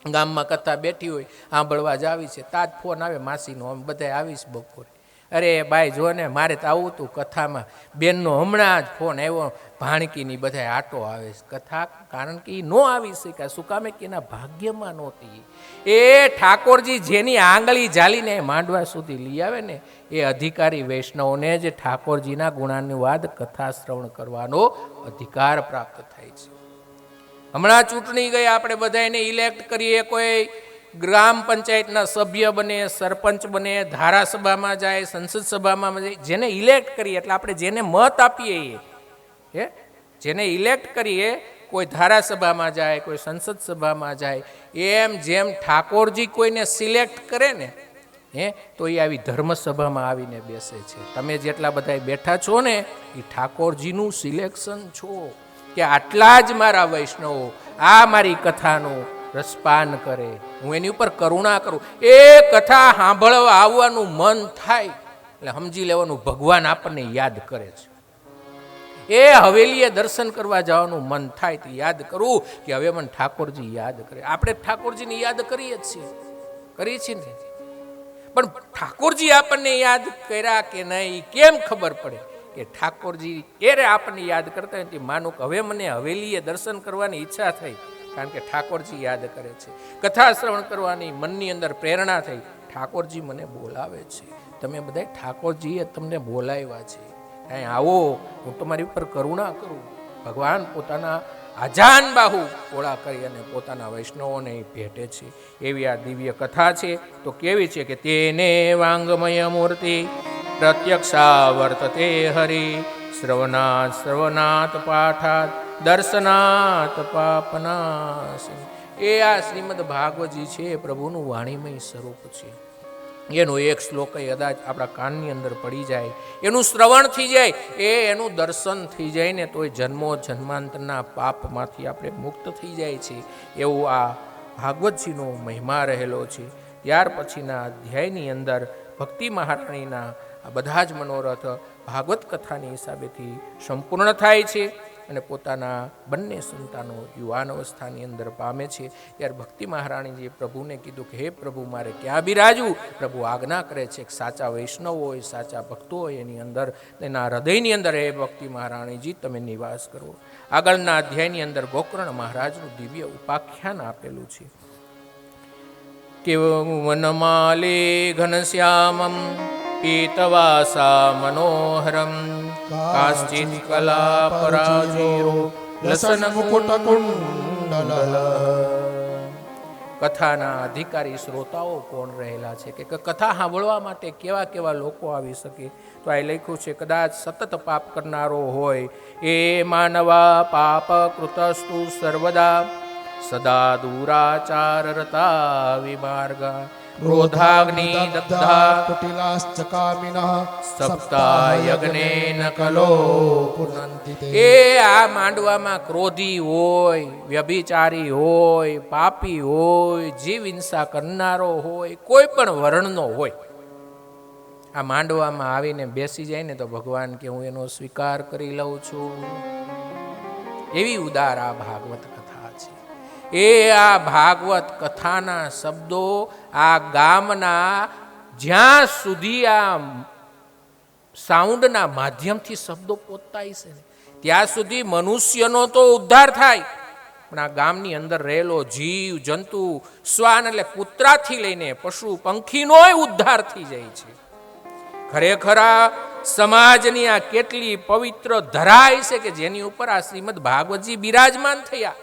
[SPEAKER 1] ગામમાં કથા બેઠી હોય, સાંભળવા જ આવી છે, તાજ ફોન આવે માસીનો, અમે બધા આવીશ બપોરે. અરે ભાઈ જો ને મારે તો આવું હતું કથામાં, બેનનો હમણાં જ ફોન આવ્યો, ભાણકીની બધા આટો આવે છે કથા, કારણ કે એ ન આવી શક્યા. શું કામે કે એના ભાગ્યમાં નહોતી. એ ઠાકોરજી જેની આંગળી ઝાલીને માંડવા સુધી લઈ આવે ને એ અધિકારી વૈષ્ણવને જ ઠાકોરજીના ગુણાનુવાદ કથા શ્રવણ કરવાનો અધિકાર પ્રાપ્ત થાય છે. હમણાં ચૂંટણી ગઈ, આપણે બધા એને ઇલેક્ટ કરીએ, કોઈ ગ્રામ પંચાયતના સભ્ય બને, સરપંચ બને, ધારાસભામાં જાય, સંસદ સભામાં જાય, જેને ઇલેક્ટ કરીએ એટલે આપણે જેને મત આપીએ, જેને ઇલેક્ટ કરીએ, કોઈ ધારાસભામાં જાય, કોઈ સંસદ સભામાં જાય, એમ જેમ ઠાકોરજી કોઈને સિલેક્ટ કરે ને તો એ આવી ધર્મસભામાં આવીને બેસે છે. તમે જેટલા બધા બેઠા છો ને એ ઠાકોરજીનું સિલેક્શન છો કે આટલા જ મારા વૈષ્ણવો આ મારી કથાનું રસપાન કરે, હું એની ઉપર કરુણા કરું. એ કથા સાંભળવા આવવાનું મન થાય એટલે સમજી લેવાનું ભગવાન આપણને યાદ કરે છે. એ હવેલીએ દર્શન કરવા જવાનું મન થાય તો યાદ કરવું કે હવે મને ઠાકોરજી યાદ કરે. આપણે ઠાકોરજીને યાદ કરીએ જ છીએ ને, પણ ઠાકોરજી આપણને યાદ કર્યા કે નહીં કેમ ખબર પડે? કે ઠાકોરજી એરે આપણને યાદ કરતા હોય માનું કે હવે મને હવેલીએ દર્શન કરવાની ઈચ્છા થઈ, કારણ કે ઠાકોરજી યાદ કરે છે. કથા શ્રવણ કરવાની મનની અંદર પ્રેરણા થઈ, ઠાકોરજી મને બોલાવે છે. તમે બધા ઠાકોરજીએ તમને બોલાવ્યા છે, અહીં આવો, હું તમારી ઉપર કરુણા કરું. ભગવાન પોતાના આજાન બાહુ પોળા કરી અને પોતાના વૈષ્ણવોને ભેટે છે. એવી આ દિવ્ય કથા છે. તો કેવી છે કે તેને વાંગમય મૂર્તિ પ્રત્યક્ષા વર્તતે હરિ શ્રવણાત શ્રવણાત પાઠાત દર્શનાત પાપનાશિની. એ આ શ્રીમદ ભાગવતજી છે એ પ્રભુનું વાણીમય સ્વરૂપ છે. એનો એક શ્લોક કદાચ આપણા કાનની અંદર પડી જાય, એનું શ્રવણ થઈ જાય, એનું દર્શન થઈ જાય ને તો એ જન્મો જન્માંતરના પાપમાંથી આપણે મુક્ત થઈ જાય છે. એવું આ ભાગવતજીનો મહિમા રહેલો છે. ત્યાર પછીના અધ્યાયની અંદર ભક્તિ મહારાણીના આ બધા જ મનોરથ ભાગવત કથાની હિસાબેથી સંપૂર્ણ થાય છે અને પોતાના બંને સંતાનો યુવાન અવસ્થાની અંદર પામે છે. ત્યારે ભક્તિ મહારાણીજીએ પ્રભુને કીધું કે હે પ્રભુ, મારે ક્યાં બિરાજવું? પ્રભુ આજ્ઞા કરે છે કે સાચા વૈષ્ણવ હોય, સાચા ભક્તો હોય એની અંદર, એના હૃદયની અંદર હે ભક્તિ મહારાણીજી તમે નિવાસ કરો. આગળના અધ્યાયની અંદર ગોકર્ણ મહારાજનું દિવ્ય ઉપાખ્યાન આપેલું છે કે વનમાલે ઘનશ્યામમ પીતવાસા મનોહરમ કાશ્ચિત કલા પરાજીરો લસન મુકુટ કુંડલ. કથાના અધિકારી શ્રોતાઓ કોણ રહેલા છે, કે કથા સાંભળવા માટે કેવા કેવા લોકો આવી શકે. તો આ લખ્યું છે, કદાચ સતત પાપ કરનારો હોય એ માનવા પાપ કૃતસ્તુ સર્વદા સદા દુરાચારરતા વિમાર્ગા ક્રોધાગ્નિ દગ્ધા
[SPEAKER 2] કુટિલાશ્ચ કામિનઃ
[SPEAKER 1] સપ્તાયજ્ઞેન કલો
[SPEAKER 2] પુનંતિ તે.
[SPEAKER 1] એ આ માંડવામાં ક્રોધી હોય, વ્યભિચારી હોય, પાપી હોય, જીવ હિંસા કરનારો હોય, કોઈ પણ વર્ણનો હોય, આ માંડવામાં આવીને બેસી જાય ને તો ભગવાન કે હું એનો સ્વીકાર કરી લઉં છું. એવી ઉદાર આ ભાગવત કથા છે. એ આ ભાગવત કથાના શબ્દો આ ગામના જ્યાં સુધી આ સાઉન્ડના માધ્યમથી શબ્દો પહોંચતા હશે ને ત્યાં સુધી મનુષ્યનો તો ઉદ્ધાર થાય, પણ આ ગામની અંદર રહેલો જીવ જંતુ શ્વાન એટલે કૂતરાથી લઈને પશુ પંખીનોય ઉદ્ધાર થઈ જાય છે. ખરેખર આ સમાજની આ કેટલી પવિત્ર ધરાય છે કે જેની ઉપર આ શ્રીમદ ભાગવતજી બિરાજમાન થયા.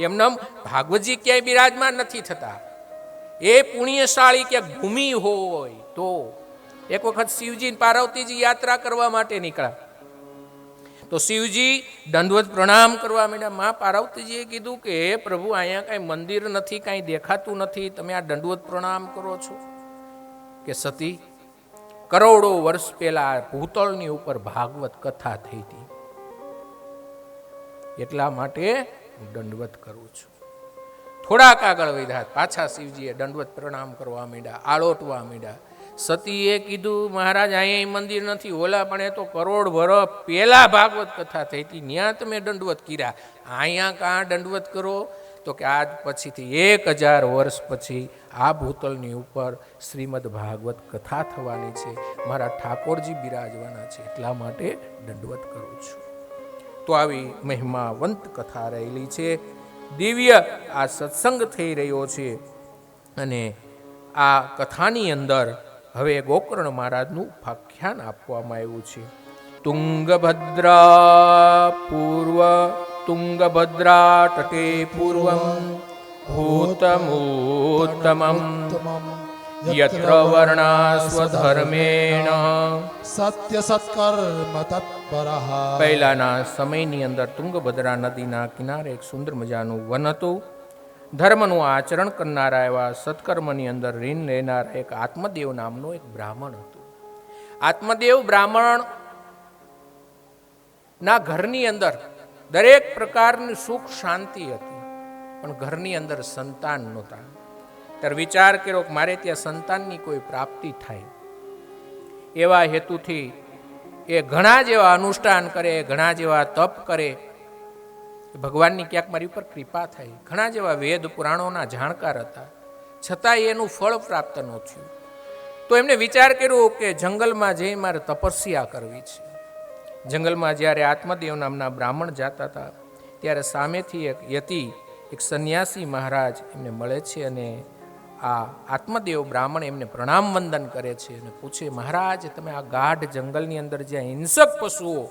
[SPEAKER 1] એમનેમ ભાગવતજી ક્યાંય બિરાજમાન નથી થતા. એ પુણ્યશાળી ક્યાંક ભૂમિ હોય તો. એક વખત શિવજી પાર્વતીજી યાત્રા કરવા માટે નીકળ્યા તો શિવજી દંડવત પ્રણામ કરવા માંડ્યા. માં પાર્વતીજીએ કીધું કે હે પ્રભુ, અહીંયા કાંઈ મંદિર નથી, કાંઈ દેખાતું નથી, તમે આ દંડવત પ્રણામ કરો છો? કે સતી, કરોડો વર્ષ પહેલા ભૂતળની ઉપર ભાગવત કથા થઈ હતી, એટલા માટે હું દંડવત કરું છું. થોડાક આગળ વધ્યા, પાછા શિવજીએ દંડવત પ્રણામ કરવા માંડ્યા, આળોટવા માંડ્યા. સતીએ કીધું મહારાજ અહીંયા મંદિર નથી, ઓલા પણ એ તો કરોડ વર્ષ પહેલા ભાગવત કથા થઈ હતી, ત્યાં તમે દંડવત કર્યા, અહીંયા કાં દંડવત કરો? તો કે આજ પછીથી 1000 વર્ષ પછી આ ભૂતલની ઉપર શ્રીમદ ભાગવત કથા થવાની છે, મારા ઠાકોરજી બિરાજવાના છે, એટલા માટે દંડવત કરું છું. તો આવી મહિમાવંત કથા રહેલી છે. દિવ્ય આ સત્સંગ થઈ રહ્યો છે. અને આ કથાની અંદર હવે ગોકર્ણ મહારાજનું ઉપાખ્યાન આપવામાં આવ્યું છે. તુંગભદ્રા તટે પૂર્વમ ભૂતમોત્તમમ યત્ર વર્ણા સ્વધર્મેણ
[SPEAKER 2] સત્ય સત્કર્મ તત્પરઃ.
[SPEAKER 1] પહેલાના સમયની અંદર તુંગભદ્રા નદીના કિનારે એક સુંદર મજાનું વન હતું. ધર્મનું આચરણ કરનારા એવા સત્કર્મની અંદર રીન લેનારા એક આત્મદેવ નામનો એક બ્રાહ્મણ હતો. આત્મદેવ બ્રાહ્મણ ના ઘરની અંદર દરેક પ્રકારની સુખ શાંતિ હતી, પણ ઘરની અંદર સંતાન નહોતા. ત્યારે વિચાર કર્યો કે મારે ત્યાં સંતાનની કોઈ પ્રાપ્તિ થાય. એવા હેતુથી એ ઘણા જેવા અનુષ્ઠાન કરે, ઘણા જેવા તપ કરે, ભગવાનની ક્યાંક મારી ઉપર કૃપા થાય. ઘણા જેવા વેદ પુરાણોના જાણકાર હતા, છતાંય એનું ફળ પ્રાપ્ત ન થયું. તો એમને વિચાર કર્યો કે જંગલમાં જઈ મારે તપસ્યા કરવી છે. જંગલમાં જ્યારે આત્મદેવ નામના બ્રાહ્મણ જતા હતા ત્યારે સામેથી એક યતિ, એક સંન્યાસી મહારાજ એમને મળે છે. અને આ આત્મદેવ બ્રાહ્મણ એમને પ્રણામ વંદન કરે છે અને પૂછે, મહારાજ તમે આ ગાઢ જંગલની અંદર જ્યાં હિંસક પશુઓ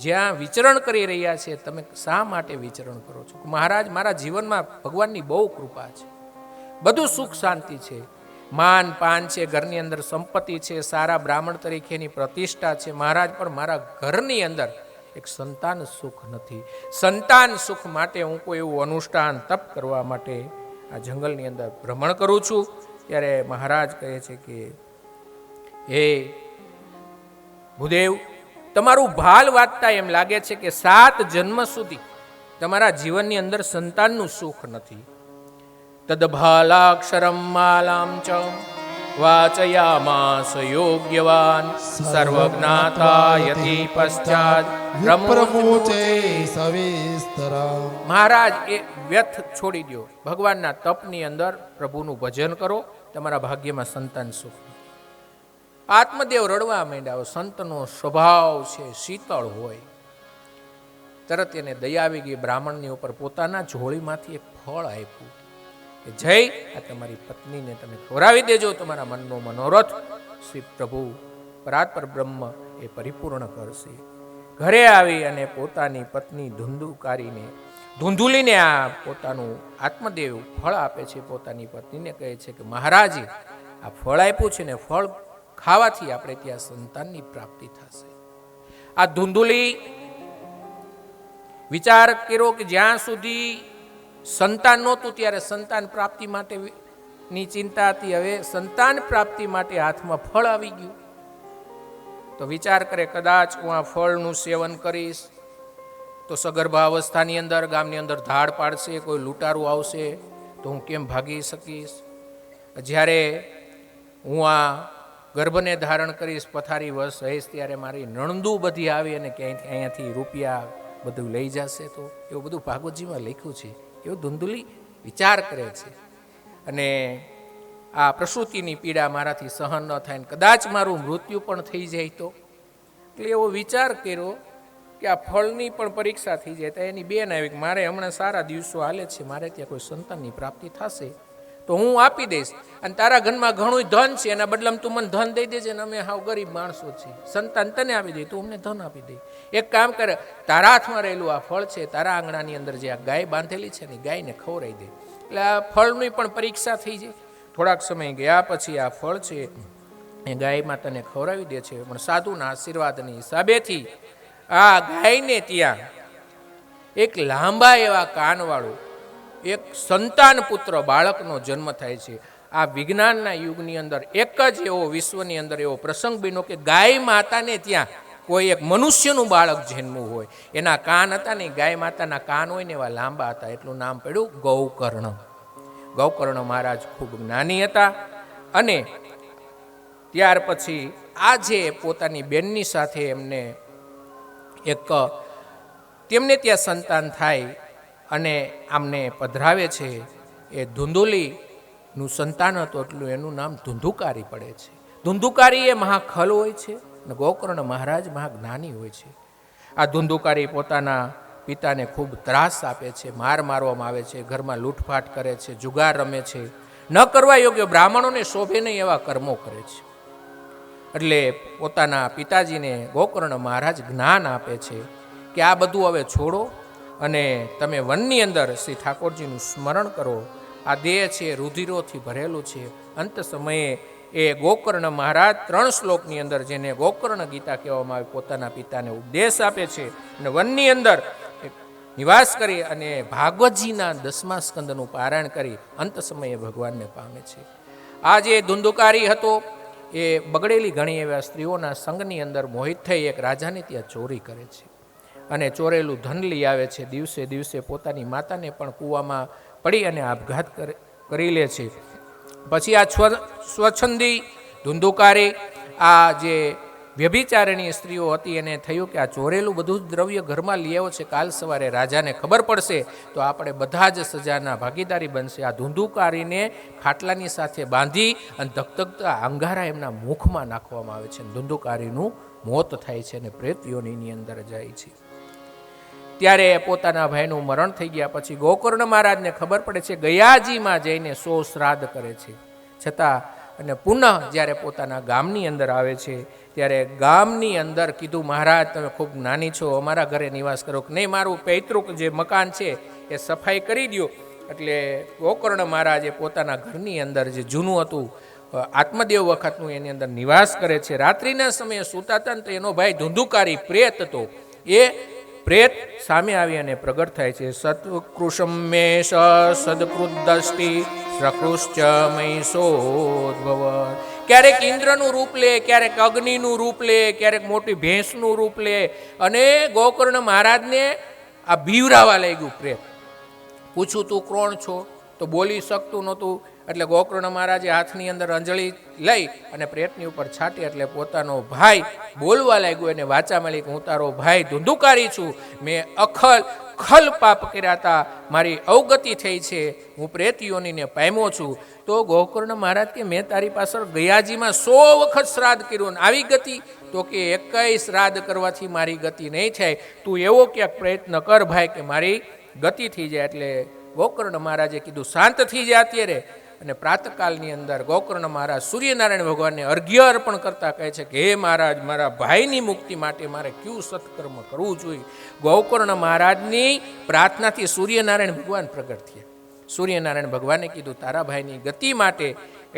[SPEAKER 1] જ્યાં વિચરણ કરી રહ્યા છે, તમે શા માટે વિચરણ કરો છો? મહારાજ, મારા જીવનમાં ભગવાનની બહુ કૃપા છે, બધું સુખ શાંતિ છે, માન પાન છે, ઘરની અંદર સંપત્તિ છે, સારા બ્રાહ્મણ તરીકેની પ્રતિષ્ઠા છે. મહારાજ, પણ મારા ઘરની અંદર એક સંતાન સુખ નથી. સંતાન સુખ માટે હું કોઈ એવું અનુષ્ઠાન તપ કરવા માટે આ જંગલની અંદર ભ્રમણ કરું છું. ત્યારે મહારાજ કહે છે કે હે ભૂદેવ, તમારું ભાલ વાંચતા એમ લાગે છે કે 7 જન્મ સુધી તમારા જીવનની અંદર સંતાનનું સુખ નથી. તદભાલાક્ષરમ માલામ ચ વાચયામાસ યોગ્યવાન સર્વજ્ઞાતા યતિ પશ્ચાત
[SPEAKER 2] પ્રમુચે સવિસ્તરા.
[SPEAKER 1] મહારાજ, એ વ્યર્થ છોડી દો, ભગવાનના તપની અંદર પ્રભુનું ભજન કરો, તમારા ભાગ્યમાં સંતાન સુખ. આત્મદેવ રડવા માંડ્યા. સંતનો સ્વભાવ છે શીતળ હોય. તરત એને દયા આવી ગઈ. બ્રાહ્મણની ઉપર પોતાના ઝોળીમાંથી એક ફળ આપ્યું કે જય, આ તમારી પત્નીને તમે ખવડાવી દેજો, તમારા મનનો મનોરથ શ્રી પ્રભુ પરાત્પર બ્રહ્મ એ પરિપૂર્ણ કરશે. ઘરે આવી અને પોતાની પત્ની ધુંધુકારીને ધૂંધુલીને આ પોતાનું આત્મદેવ ફળ આપે છે, પોતાની પત્નીને કહે છે કે મહારાજે આ ફળ આપ્યું છે ને, ફળ ખાવાથી આપણે ત્યાં સંતાનની પ્રાપ્તિ થશે. આ ધૂંધુલી વિચાર કર્યો કે જ્યાં સુધી સંતાન નહોતું ત્યારે સંતાન પ્રાપ્તિ માટેની ચિંતા હતી, હવે સંતાન પ્રાપ્તિ માટે હાથમાં ફળ આવી ગયું. તો વિચાર કરે કદાચ હું આ ફળનું સેવન કરીશ તો સગર્ભા અવસ્થાની અંદર ગામની અંદર ધાડ પાડશે, કોઈ લૂંટારું આવશે તો હું કેમ ભાગી શકીશ. જ્યારે હું આ ગર્ભને ધારણ કરીશ, પથારી વશ રહીશ, ત્યારે મારી નણંદુ બધી આવી અને ક્યાંયથી અહીંયાથી રૂપિયા બધું લઈ જશે. તો એવું બધું ભાગવતજીમાં લખ્યું છે. એવો ધૂંધુલી વિચાર કરે છે. અને આ પ્રસૂતિની પીડા મારાથી સહન ન થાય, કદાચ મારું મૃત્યુ પણ થઈ જાય તો. એટલે એવો વિચાર કર્યો કે આ ફળની પણ પરીક્ષા થઈ જાય. તો એની બેન આવી કે મારે હમણાં સારા દિવસો હાલે છે, મારે ત્યાં કોઈ સંતાનની પ્રાપ્તિ થશે તો હું આપી દઈશ, અને તારા ઘરમાં ઘણું ધન છે, એના બદલામાં તું મને ધન દઈ દેજે ને અમે હાવ ગરીબ માણસો છીએ, સંતાન તને આપી દે, તું અમને ધન આપી દે. એક કામ કરે, તારા હાથમાં રહેલું આ ફળ છે, તારા આંગણાની અંદર જે આ ગાય બાંધેલી છે ને ગાયને ખવડાવી દે. એટલે આ ફળની પણ પરીક્ષા થઈ જાય. થોડાક સમય ગયા પછી આ ફળ છે એ ગાય માતાને ખવડાવી દે છે, પણ સાધુના આશીર્વાદની હિસાબેથી આ ગાયને ત્યાં એક લાંબા એવા કાનવાળું એક સંતાન પુત્ર બાળકનો જન્મ થાય છે. આ વિજ્ઞાનના યુગની અંદર એક જ એવો વિશ્વની અંદર એવો પ્રસંગ બન્યો કે ગાય માતાને ત્યાં કોઈ એક મનુષ્યનું બાળક જન્મવું હોય. એના કાન હતા ને, ગાય માતાના કાન હોય ને એવા લાંબા હતા, એટલું નામ પડ્યું ગૌકર્ણ. ગૌકર્ણ મહારાજ ખૂબ જ્ઞાની હતા. અને ત્યાર પછી આજે પોતાની બેનની સાથે એમને તેમને ત્યાં સંતાન થાય અને આમને પધરાવે છે. એ ધૂંધુલીનું સંતાન હતું, એટલું એનું નામ ધુંધુકારી પડે છે. ધુંધુકારી એ મહાખલ હોય છે અને ગોકર્ણ મહારાજ મહાજ્ઞાની હોય છે. આ ધુંધુકારી પોતાના પિતાને ખૂબ ત્રાસ આપે છે, માર મારવામાં આવે છે, ઘરમાં લૂંટફાટ કરે છે, જુગાર રમે છે, ન કરવા યોગ્ય બ્રાહ્મણોને શોભે નહીં એવા કર્મો કરે છે. એટલે પોતાના પિતાજીને ગોકર્ણ મહારાજ જ્ઞાન આપે છે કે આ બધું હવે છોડો અને તમે વનની અંદર શ્રી ઠાકોરજીનું સ્મરણ કરો. આ દેહ છે રુધિરોથી ભરેલું છે. અંત સમયે એ ગોકર્ણ મહારાજ 3 શ્લોકની અંદર, જેને ગોકર્ણ ગીતા કહેવામાં આવે, પોતાના પિતાને ઉપદેશ આપે છે અને વનની અંદર નિવાસ કરી અને ભાગવતજીના 10મા સ્કંદનું પારાયણ કરી અંત સમયે ભગવાનને પામે છે. આ જે ધુંધુકારી હતો એ બગડેલી ઘણી એવા સ્ત્રીઓના સંગની અંદર મોહિત થઈ એક રાજાને ત્યાં ચોરી કરે છે અને ચોરેલું ધન લઈ આવે છે. દિવસે દિવસે પોતાની માતાને પણ કૂવામાં પડી અને આપઘાત કરી લે છે. પછી આ સ્વચ્છંદી ધુંધુકારી, આ જે વ્યભિચારણી સ્ત્રીઓ હતી, એને થયું કે આ ચોરેલું બધું જ દ્રવ્ય ઘરમાં લઈ આવ્યો છે, કાલ સવારે રાજાને ખબર પડશે તો આપણે બધા જ સજાના ભાગીદારી બનશે. આ ધુંધુકારીને ખાટલાની સાથે બાંધી અને ધગધગતા અંગારા એમના મુખમાં નાખવામાં આવે છે. ધુંધુકારીનું મોત થાય છે અને પ્રેત યોનિની અંદર જાય છે. ત્યારે પોતાના ભાઈનું મરણ થઈ ગયા પછી ગોકર્ણ મહારાજને ખબર પડે છે, ગયાજીમાં જઈને 100 શ્રાદ્ધ કરે છે. છતાં અને પુનઃ જ્યારે પોતાના ગામની અંદર આવે છે ત્યારે ગામની અંદર કીધું, મહારાજ તમે ખૂબ નાની છો, અમારા ઘરે નિવાસ કરો. કે નહીં, મારું પૈતૃક જે મકાન છે એ સફાઈ કરી દો. એટલે ગોકર્ણ મહારાજે પોતાના ઘરની અંદર જે જૂનું હતું આત્મદેવ વખતનું એની અંદર નિવાસ કરે છે. રાત્રિના સમયે સૂતા હતા ને તો એનો ભાઈ ધુંધુકારી પ્રેત હતો. એ પ્રેત સામે આવી અને પ્રગટ થાય છે. સત્કૃષમ મેષ સદકૃદ્દષ્ટિ પ્રકૃશ્ચ મૈસોદ્ભવ. ક્યારેક ઇન્દ્રનું રૂપ લે, ક્યારેક અગ્નિનું રૂપ લે, ક્યારેક મોટી ભેંસનું રૂપ લે. અને ગોકર્ણ મહારાજને આ બીવરાવા લાગ્યું પ્રેત. પૂછું તું કોણ છો તો બોલી શકતું નહોતું. એટલે ગોકર્ણ મહારાજે હાથની અંદર અંજળી લઈ અને પ્રેતની ઉપર છાટી. એટલે પોતાનો ભાઈ બોલવા લાગ્યો અને વાચા મળી કે હું તારો ભાઈ ધુંધુકારી છું, મેં ખલ પાપ કર્યા હતા, મારી અવગતિ થઈ છે, હું પ્રેત યોનીને પામ્યો છું. તો ગોકર્ણ મહારાજ કે મેં તારી પાછળ ગયાજીમાં 100 વખત શ્રાદ્ધ કર્યું ને આવી ગતિ? તો કે 21 શ્રાદ્ધ કરવાથી મારી ગતિ નહીં થાય, તું એવો ક્યાંક પ્રયત્ન કર ભાઈ કે મારી ગતિ થઈ જાય. એટલે ગોકર્ણ મહારાજે કીધું શાંત થઈ જાય અત્યારે. અને પ્રાતકાલની અંદર ગોકર્ણ મહારાજ સૂર્યનારાયણ ભગવાનને અર્ઘ્ય અર્પણ કરતા કહે છે કે હે મહારાજ, મારા ભાઈની મુક્તિ માટે મારે કયું સત્કર્મ કરવું જોઈએ. ગોકર્ણ મહારાજની પ્રાર્થનાથી સૂર્યનારાયણ ભગવાન પ્રગટ થયા. સૂર્યનારાયણ ભગવાને કીધું તારા ભાઈની ગતિ માટે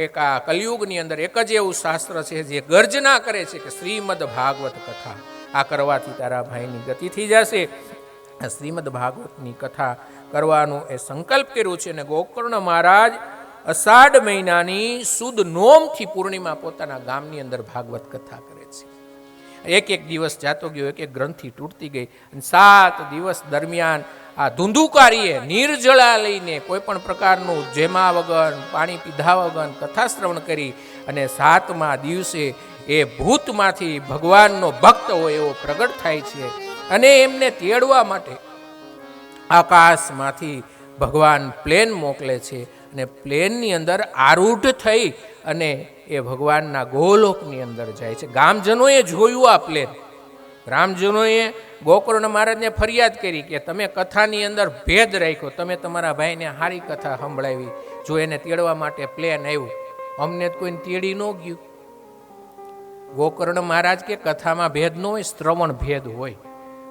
[SPEAKER 1] એક આ કલિયુગની અંદર એક જ એવું શાસ્ત્ર છે જે ગર્જના કરે છે કે શ્રીમદ ભાગવત કથા. આ કરવાથી તારા ભાઈની ગતિ થઈ જશે. આ શ્રીમદ ભાગવતની કથા કરવાનું એ સંકલ્પ કર્યું છે. અને ગોકર્ણ મહારાજ અષાઢ મહિનાની સુદ નોમથી પૂર્ણિમા પોતાના ગામની અંદર ભાગવત કથા કરે છે. એક એક દિવસ જાતો ગયો, એક એક ગ્રંથિ તૂટતી ગઈ. અને 7 દિવસ દરમિયાન આ ધુંધુકારીએ નિર્જળા લઈને કોઈ પણ પ્રકારનું જેમા વગર, પાણી પીધા વગર કથા શ્રવણ કરી. અને 7મા દિવસે એ ભૂતમાંથી ભગવાનનો ભક્ત હોય એવો પ્રગટ થાય છે. અને એમને તેડવા માટે આકાશમાંથી ભગવાન પ્લેન મોકલે છે. અને પ્લેનની અંદર આરૂઢ થઈ અને એ ભગવાનના ગોલોકની અંદર જાય છે. ગામજનોએ જોયું આ પ્લેન. ગ્રામજનોએ ગોકર્ણ મહારાજને ફરિયાદ કરી કે તમે કથાની અંદર ભેદ રાખ્યો, તમે તમારા ભાઈને સારી કથા સંભળાવી, જો એને તેડવા માટે પ્લેન આવ્યું, અમને કોઈને તેડી ન ગયું. ગોકર્ણ મહારાજ કે કથામાં ભેદ ન હોય, શ્રવણ ભેદ હોય.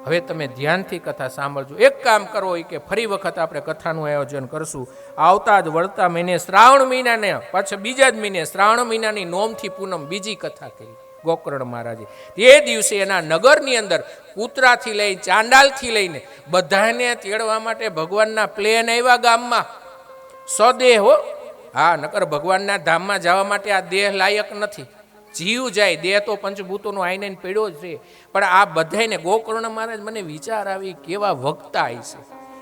[SPEAKER 1] હવે તમે ધ્યાનથી કથા સાંભળજો. એક કામ કરો કે ફરી વખત આપણે કથાનું આયોજન કરશું. આવતા જ વળતા મહિને શ્રાવણ મહિનાને પાછા બીજા જ મહિને શ્રાવણ મહિનાની નોમથી પૂનમ બીજી કથા કરી ગોકર્ણ મહારાજે. તે દિવસે એના નગરની અંદર કૂતરાથી લઈ ચાંડાલથી લઈને બધાને તેડવા માટે ભગવાનના પ્લેન આવ્યા ગામમાં. સદેહ હો, હા, નકર ભગવાનના ધામમાં જવા માટે આ દેહ લાયક નથી. જીવ જાય, દેહ તો પંચભૂતોનો આઈને પડ્યો જ છે. પણ આ બધાને ગોકર્ણ મહારાજ મને વિચાર આવી કેવા વક્તા હશે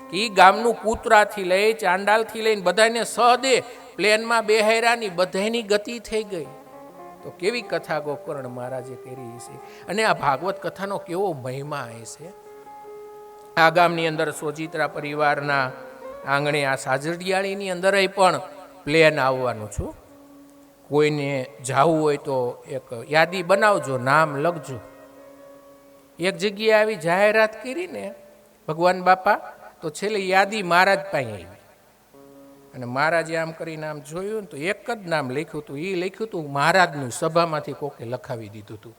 [SPEAKER 1] કે એ ગામનું કૂતરાથી લઈ ચાંડાલથી લઈને બધાને સહદે પ્લેનમાં બેહાયરાની બધાની ગતિ થઈ ગઈ. તો કેવી કથા ગોકર્ણ મહારાજે કરી છે. અને આ ભાગવત કથાનો કેવો મહિમા હશે. આ ગામની અંદર સોજિત્રા પરિવારના આંગણે આ સાજરડિયાળીની અંદર પણ પ્લેન આવવાનું છું. કોઈને જવું હોય તો એક યાદી બનાવજો, નામ લખજો. એક જગ્યાએ આવી જાહેરાત કરીને ભગવાન બાપા, તો છેલ્લે યાદી મહારાજ પાસે આવી. અને મહારાજે આમ કરીને આમ જોયું ને તો એક જ નામ લખ્યું હતું. એ લખ્યું હતું મહારાજનું, સભામાંથી કોકે લખાવી દીધું હતું.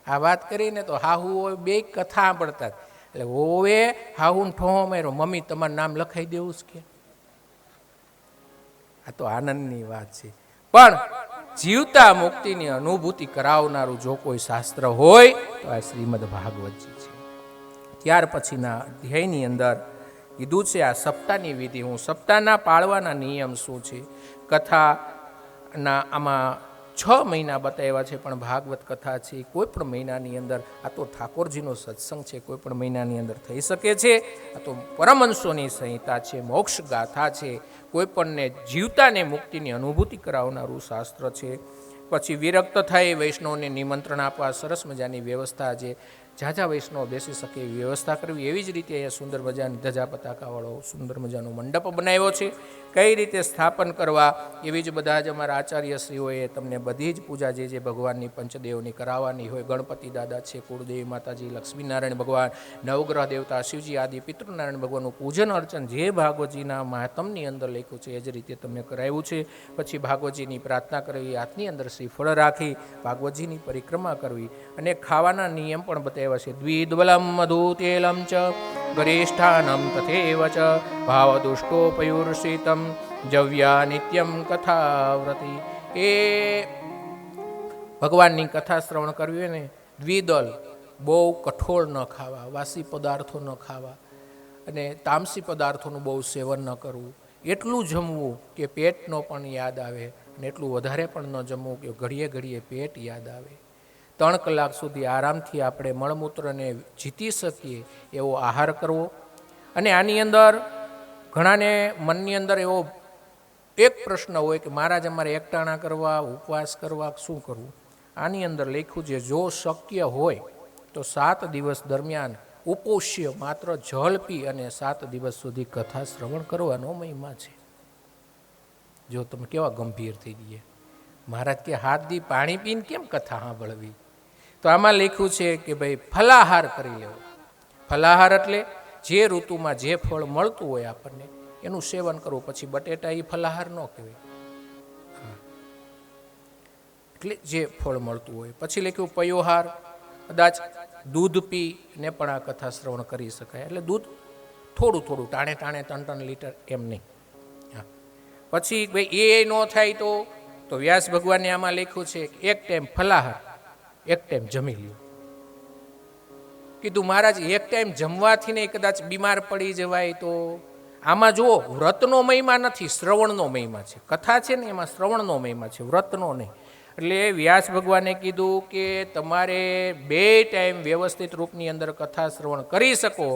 [SPEAKER 1] આ વાત કરીને તો હાહુ હોય બે કથા સાંભળતા, એટલે હોવે હાહુને ઠોહો માર્યો, મમ્મી તમારું નામ લખાઈ દેવું જ કે. આ તો આનંદની વાત છે. પણ જીવતા મુક્તિની અનુભૂતિ કરાવનારું જો કોઈ શાસ્ત્ર હોય તો આ શ્રીમદ ભાગવતજી છે. ત્યાર પછીના અધ્યાયની અંદર કીધું છે આ સપ્તાહની વિધિ. હું સપ્તાહના પાળવાના નિયમ શું છે, કથાના આમાં 6 મહિના બતાવ્યા છે. પણ ભાગવત કથા છે કોઈ પણ મહિનાની અંદર, આ તો ઠાકોરજીનો સત્સંગ છે, કોઈ પણ મહિનાની અંદર થઈ શકે છે. આ તો પરમહંસોની સંહિતા છે, મોક્ષ ગાથા છે, કોઈ પણને જીવતાને મુક્તિની અનુભૂતિ કરાવનારું શાસ્ત્ર છે. પછી વિરક્ત થઈ વૈષ્ણવને નિમંત્રણ આપવા સરસ મજાની વ્યવસ્થા, જે ઝાઝા વૈષ્ણવ બેસી શકે એવી વ્યવસ્થા કરવી. એવી જ રીતે અહીંયા સુંદર મજાની ધજા પતાકાવાળો સુંદર મજાનો મંડપ બનાવ્યો છે. કઈ રીતે સ્થાપન કરવા એવી જ બધા જ અમારા આચાર્યશ્રીઓએ તમને બધી જ પૂજા જે ભગવાનની પંચદેવની કરાવવાની હોય, ગણપતિ દાદા છે, કુળદેવી માતાજી, લક્ષ્મીનારાયણ ભગવાન, નવગ્રહ દેવતા, શિવજી આદિ પિતૃનારાયણ ભગવાનનું પૂજન અર્ચન જે ભાગવતજીના મહાત્મની અંદર લખ્યું છે એ જ રીતે તમને કરાવ્યું છે. પછી ભાગવતજીની પ્રાર્થના કરવી, હાથની અંદર શ્રીફળ રાખી ભાગવતજીની પરિક્રમા કરવી. અને ખાવાના નિયમ પણ બતાવ્યા છે. દ્વિદ્વલમ મધુતેલમ ચ ગરેષ્ઠાનમ તથેવ ચ ભાવદુષ્ટોપયુર્ષિતમ જવ્યા નિત્યમ કથાવ્રતિ. એ ભગવાનની કથા શ્રવણ કરવી હોય ને, દ્વિદલ, બહુ કઠોળ ન ખાવા, વાસી પદાર્થો ન ખાવા, અને તામસી પદાર્થોનું બહુ સેવન ન કરવું. એટલું જમવું કે પેટનો પણ યાદ આવે, અને એટલું વધારે પણ ન જમવું કે ઘડીએ ઘડીએ પેટ યાદ આવે. 3 કલાક સુધી આરામથી આપણે મળમૂત્રને જીતી શકીએ એવો આહાર કરવો. અને આની અંદર ઘણાને મનની અંદર એવો એક પ્રશ્ન હોય કે મહારાજ અમારે એકટાણા કરવા, ઉપવાસ કરવા, શું કરવું? આની અંદર લખ્યું છે જો શક્ય હોય તો 7 દિવસ દરમિયાન ઉપોષ્ય માત્ર જળ પી અને 7 દિવસ સુધી કથા શ્રવણ કરવાનો મહિમા છે. જો તમે કેવા ગંભીર થઈ ગયા. મહારાજ કે 7 દી પાણી પીને કેમ કથા સાંભળવી? તો આમાં લખ્યું છે કે ભાઈ ફલાહાર કરી લેવો. ફલાહાર એટલે જે ઋતુમાં જે ફળ મળતું હોય આપણને એનું સેવન કરવું. પછી બટેટા એ ફલાહાર ન કહેવાય. એટલે જે ફળ મળતું હોય. પછી લખ્યું પયોહાર, કદાચ દૂધ પીને પણ આ કથા શ્રવણ કરી શકાય. એટલે દૂધ થોડું થોડું, ટાણે ટાણે 3-3 લીટર એમ નહીં. પછી ભાઈ એ ન થાય તો વ્યાસ ભગવાને આમાં લખ્યું છે એક ટાઈમ ફલાહાર, એક ટાઈમ જમી લ્યો. કીધું મહારાજ એક ટાઈમ જમવાથી નહીં કદાચ બીમાર પડી જવાય તો. આમાં જુઓ, વ્રતનો મહિમા નથી, શ્રવણનો મહિમા છે. કથા છે ને એમાં શ્રવણનો મહિમા છે, વ્રતનો નહીં. એટલે વ્યાસ ભગવાને કીધું કે તમારે 2 ટાઈમ વ્યવસ્થિત રૂપની અંદર કથા શ્રવણ કરી શકો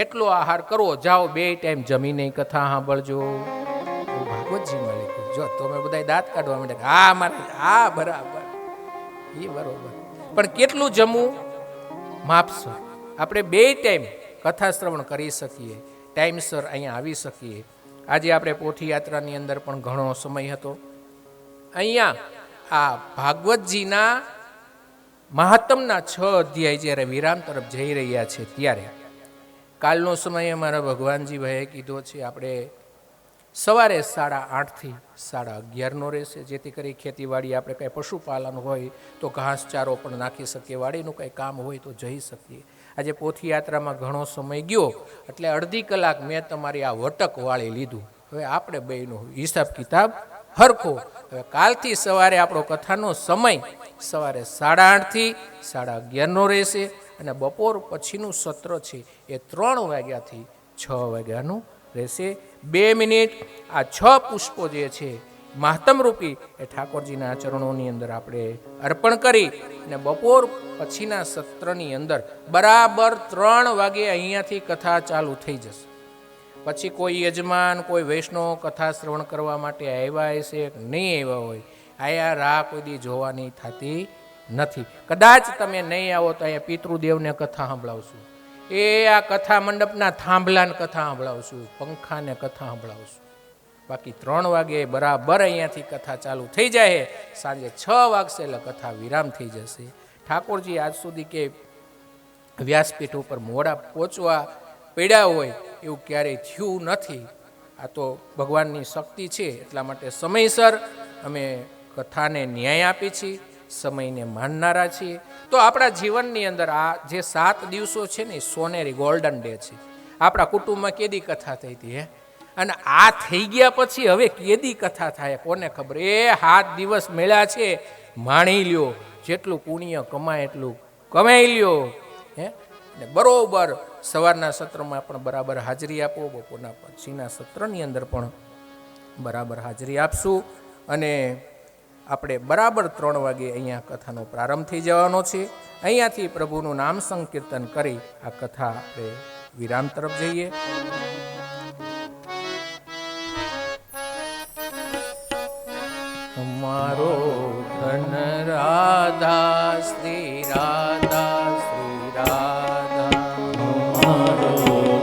[SPEAKER 1] એટલો આહાર કરવો. જાઓ 2 ટાઈમ જમીને કથા સાંભળજો. ભાગવતજીમાં લખ્યું. જો તમે બધા દાંત કાઢવા માંડે, હા મારે હા બરાબર, એ બરોબર. પણ કેટલું જમવું માપશો. આપણે 2 ટાઈમ કથા શ્રવણ કરી શકીએ, ટાઈમસર અહીંયા આવી શકીએ. આજે આપણે પોથી યાત્રાની અંદર પણ ઘણો સમય હતો. અહીંયા આ ભાગવતજીના મહાત્મના 6 અધ્યાય જ્યારે વિરામ તરફ જઈ રહ્યા છે ત્યારે કાલનો સમય અમારા ભગવાનજી ભાઈએ કીધો છે આપણે સવારે 8:30 થી 11:30 રહેશે, જેથી કરી ખેતીવાડી આપણે કંઈ પશુપાલન હોય તો ઘાસચારો પણ નાખી શકીએ, વાડીનું કંઈ કામ હોય તો જઈ શકીએ. આજે પોથી યાત્રામાં ઘણો સમય ગયો એટલે અડધી કલાક મેં તમારી આ વટક વાળી લીધું. હવે આપણે બેયનો હિસાબ કિતાબ હરખો. હવે કાલથી સવારે આપણો કથાનો સમય સવારે 8:30 થી 11:30 રહેશે અને બપોર પછીનું સત્ર છે એ 3 વાગ્યાથી 6 વાગ્યાનું રહેશે. 2 મિનિટ આ 6 પુષ્પો જે છે મહાત્મરૂપી એ ઠાકોરજીના ચરણોની અંદર આપણે અર્પણ કરી અને બપોર પછીના સત્રની અંદર બરાબર 3 વાગે અહીંયાથી કથા ચાલુ થઈ જશે. પછી કોઈ યજમાન કોઈ વૈષ્ણવ કથા શ્રવણ કરવા માટે આવ્યા હશે કે નહીં આવ્યા હોય, આયા રાહ કોઈ દી જોવાની થતી નથી. કદાચ તમે નહીં આવો તો અહીંયા પિતૃદેવને કથા સંભળાવશું, એ આ કથા મંડપના થાંભલાને કથા સંભળાવશું, પંખાને કથા સંભળાવશું. બાકી 3 વાગે બરાબર અહીંયાથી કથા ચાલુ થઈ જાય. સાંજે 6 વાગશે એટલે કથા વિરામ થઈ જશે. ઠાકોરજી આજ સુધી કે વ્યાસપીઠ ઉપર મોડા પહોંચવા પડ્યા હોય એવું ક્યારેય થયું નથી. આ તો ભગવાનની શક્તિ છે. એટલા માટે સમયસર અમે કથાને ન્યાય આપી છીએ, સમયને માનનારા છીએ. તો આપણા જીવનની અંદર આ જે 7 દિવસો છે ને એ સોનેરી ગોલ્ડન ડે છે. આપણા કુટુંબમાં કેદી કથા થઈ હતી અને આ થઈ ગયા પછી હવે કેદી કથા થાય કોને ખબર. એ 7 દિવસ મળ્યા છે, માણી લ્યો. જેટલું પુણ્ય કમાય એટલું કમાઈ લ્યો. ને બરોબર સવારના સત્રમાં પણ બરાબર હાજરી આપો, બપોરના પછીના સત્રની અંદર પણ બરાબર હાજરી આપશું અને આપણે બરાબર 3 વાગે અહીંયા કથાનો પ્રારંભ થઈ જવાનો છે. અહીંયાથી પ્રભુનું નામ સંકીર્તન કરી આ કથા આપણે વિરામ તરફ જઈએ. અમારો ધન રાધા શ્રી રાધા શ્રી રાધા, અમારો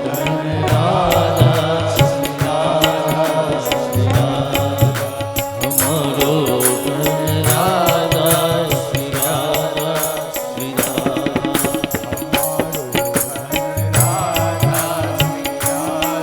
[SPEAKER 1] ધન રાધા શ્રી રાધા શ્રી રાધા, અમારો ધન રાધા શ્રી રાધા શ્રી રાધા, અમારો ધન રાધા શ્રી રાધા